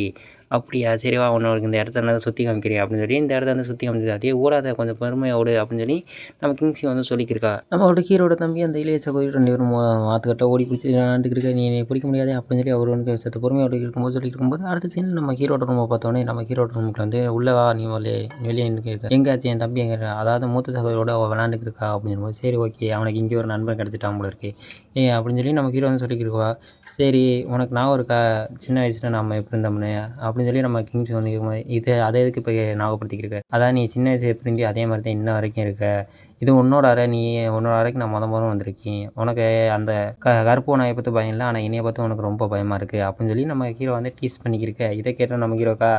அப்படியா சரிவா உன்னோட இந்த இடத்த வந்து சுற்றி காமிக்கிறேன் அப்படின்னு சொல்லி இந்த இடத்த வந்து சுற்றி காமிச்சிருக்கா. ஓடாத கொஞ்சம் பெருமையோடு அப்படின்னு சொல்லி நம்ம கிங்ஸி வந்து சொல்லிக்கிருக்கா. நம்மளோட ஹீரோட தம்பி அந்த இளைய சகோதரி 2 பேரும் மாத்துக்கட்ட ஓடி பிடிச்சி விளாண்டுக்கிருக்க, நீ பிடிக்க முடியாது அப்படின்னு சொல்லி அவர் வந்து சத்து பொறுமையோடு இருக்கும்போது சொல்லிட்டு இருக்கும்போது அடுத்த சீன் நம்ம ஹீரோட ரூமை பார்த்தோன்னே நம்ம ஹீரோட ரூமுக்கு வந்து உள்ளவா நீ வெளியே நிற்க எங்கேயாச்சும் என் தம்பி எங்கே அதாவது மூத்த சகோதரியோட அவள் விளாண்டுக்கிருக்கா அப்படின்னு சொல்லும்போது சரி ஓகே அவனுக்கு இங்கே ஒரு நண்பன் கிடச்சிட்டான் போல இருக்கு அப்படின்னு சொல்லி நம்ம ஹீரோ வந்து சொல்லிக்கிருக்கா. சரி உனக்கு நான் இருக்கா சின்ன வயசில் நம்ம எப்படி இருந்தோம்னு அப்படின்னு சொல்லி நம்ம கிங்ஸ் வந்து அதை எதுக்கு இப்போ ஞாபகப்படுத்திக்கிருக்க, அதான் நீ சின்ன வயசு எப்படி இருந்தியோ அதே மாதிரி தான் இன்ன வரைக்கும் இருக்க, இது உன்னோட அறை, நீ உன்னோட அறைக்கு நான் முதல்ல வந்திருக்கேன், உனக்கு அந்த கருப்பு நாயை பார்த்து பயம் இல்லை ஆனால் என்னையை பார்த்து உனக்கு ரொம்ப பயமாக இருக்குது அப்படின்னு சொல்லி நம்ம ஹீரோ வந்து டீஸ் பண்ணிக்கிருக்க. இதை கேட்டால் நம்ம ஹீரோக்கா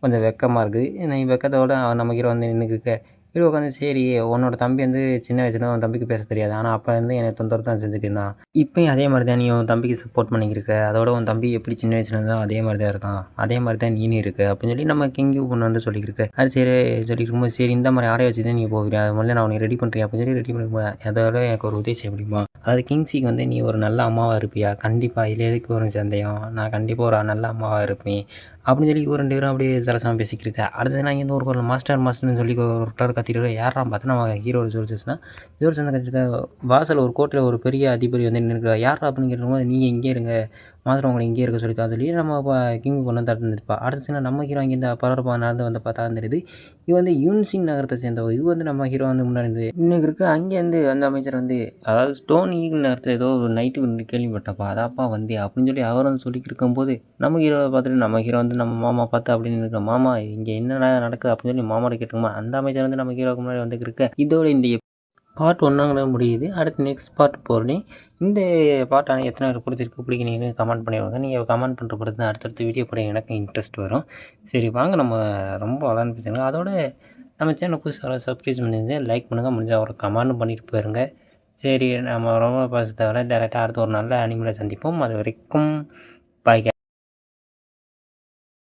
கொஞ்சம் வெக்கமாக இருக்குது. நீ வெக்கத்தோட நம்ம ஹீரோ வந்து நின்றுக்கிருக்க. ஹீரோ உட்காந்து சரி உன்னோட தம்பி வந்து சின்ன வயசுல உன் தம்பிக்கு பேச தெரியாது, ஆனால் அப்போ வந்து எனக்கு தொந்தரவு தான் செஞ்சுட்டு இருந்தான், இப்போயும் அதே மாதிரி தான் நீ உன் தம்பிக்கு சப்போர்ட் பண்ணிக்கிருக்க, அதோட உன் தம்பி எப்படி சின்ன வயசுல இருந்தால் அதே மாதிரி தான் இருக்கான், அதே மாதிரி தான் நீனும் இருக்கு அப்படின்னு சொல்லி நம்ம கிங்கி பொண்ணு வந்து சொல்லிக்கிருக்க. அது சரி சொல்லிட்டு இருக்கும்போது சரி இந்த மாதிரி ஆடைய வச்சு தான் நீ போவியா, அது முதல்ல நான் உனக்கு ரெடி பண்ணுறேன் அப்படின்னு சொல்லி ரெடி பண்ணி அதோட எனக்கு ஒரு உதவி செய்ய முடியுமா, அதாவது கிங்ஸிக்கு வந்து நீ ஒரு நல்ல அம்மாவாக இருப்பியா, கண்டிப்பாக இதில் எதுக்கு ஒரு சந்தேகம், நான் கண்டிப்பாக ஒரு நல்ல அம்மாவாக இருப்பேன் அப்படின்னு சொல்லி ஒரு 2 பேரும் அப்படியே சரசமாக பேசிக்கிருக்க. அடுத்தது நான் இங்கே ஒரு மாஸ்டர்னு சொல்லி ஒரு கத்திட்டு யாராம் பார்த்தா நம்ம ஹீரோ ஜோர்ஜஸ்னா ஜோர்ஜ் வந்து கத்திட்டு வாசல் ஒரு கோர்ட்டில் ஒரு பெரிய அதிபதி வந்து நின்றுருக்கா. யாரா அப்படின்னு கேட்கும்போது நீங்கள் இங்கே இருங்க மாத்திரம் உங்களை இங்கே இருக்க சொல்லித்தான் சொல்லி நம்ம கிங் பொண்ணு தடுத்துருப்பா. அடுத்த நம்ம ஹீரோ இங்கே பரபரப்பாக நடந்து வந்து பார்த்தா தெரியுது இது வந்து யூன்சின் நகரத்தை சேர்ந்தவங்க. இது வந்து நம்ம ஹீரோ வந்து முன்னாடி இருந்து இன்னும் இருக்குது. அங்கேருந்து அந்த அமைச்சர் வந்து அதாவது ஸ்டோன் ஈகிள் நேரத்தில் ஏதோ ஒரு நைட்டு கேள்விப்பட்டப்பா அதாப்பா வந்து அப்படின்னு சொல்லி அவர் வந்து சொல்லிட்டு இருக்கும்போது நம்ம ஹீரோவை பார்த்துட்டு நம்ம ஹீரோ வந்து நம்ம மாமா பார்த்து அப்படின்னு இருக்க, மாமா இங்கே என்ன நடக்குது அப்படின்னு சொல்லி மாமாவோட கேட்டுக்குமா அந்த அமைச்சர் வந்து நம்ம ஹீரோவுக்கு முன்னாடி வந்து இருக்க. இதோட இந்த பார்ட் 1 முடியுது. அடுத்து நெக்ஸ்ட் பார்ட் போகிறேன். இந்த பார்ட் ஆனால் எத்தனை பேர் பிடிக்கணும்னு கமெண்ட் பண்ணிடுவாங்க. நீங்கள் கமெண்ட் பண்ணுற பொறுத்து தான் அடுத்தடுத்த வீடியோ போட எனக்கு இன்ட்ரெஸ்ட் வரும். சரி வாங்க நம்ம ரொம்ப வளர்ந்து பேசுங்க. அதோட நம்ம சேனல் புதுசாக சப்ஸ்கிரைப் பண்ணிருந்து லைக் பண்ணுங்கள், முடிஞ்சால் ஒரு கமெண்ட்டும் பண்ணிட்டு போயிருங்க. சரி நம்ம ரொம்ப பேச தேவை டேரெக்டாக அடுத்து ஒரு நல்ல அனிமலை சந்திப்போம். அது வரைக்கும் பாய்.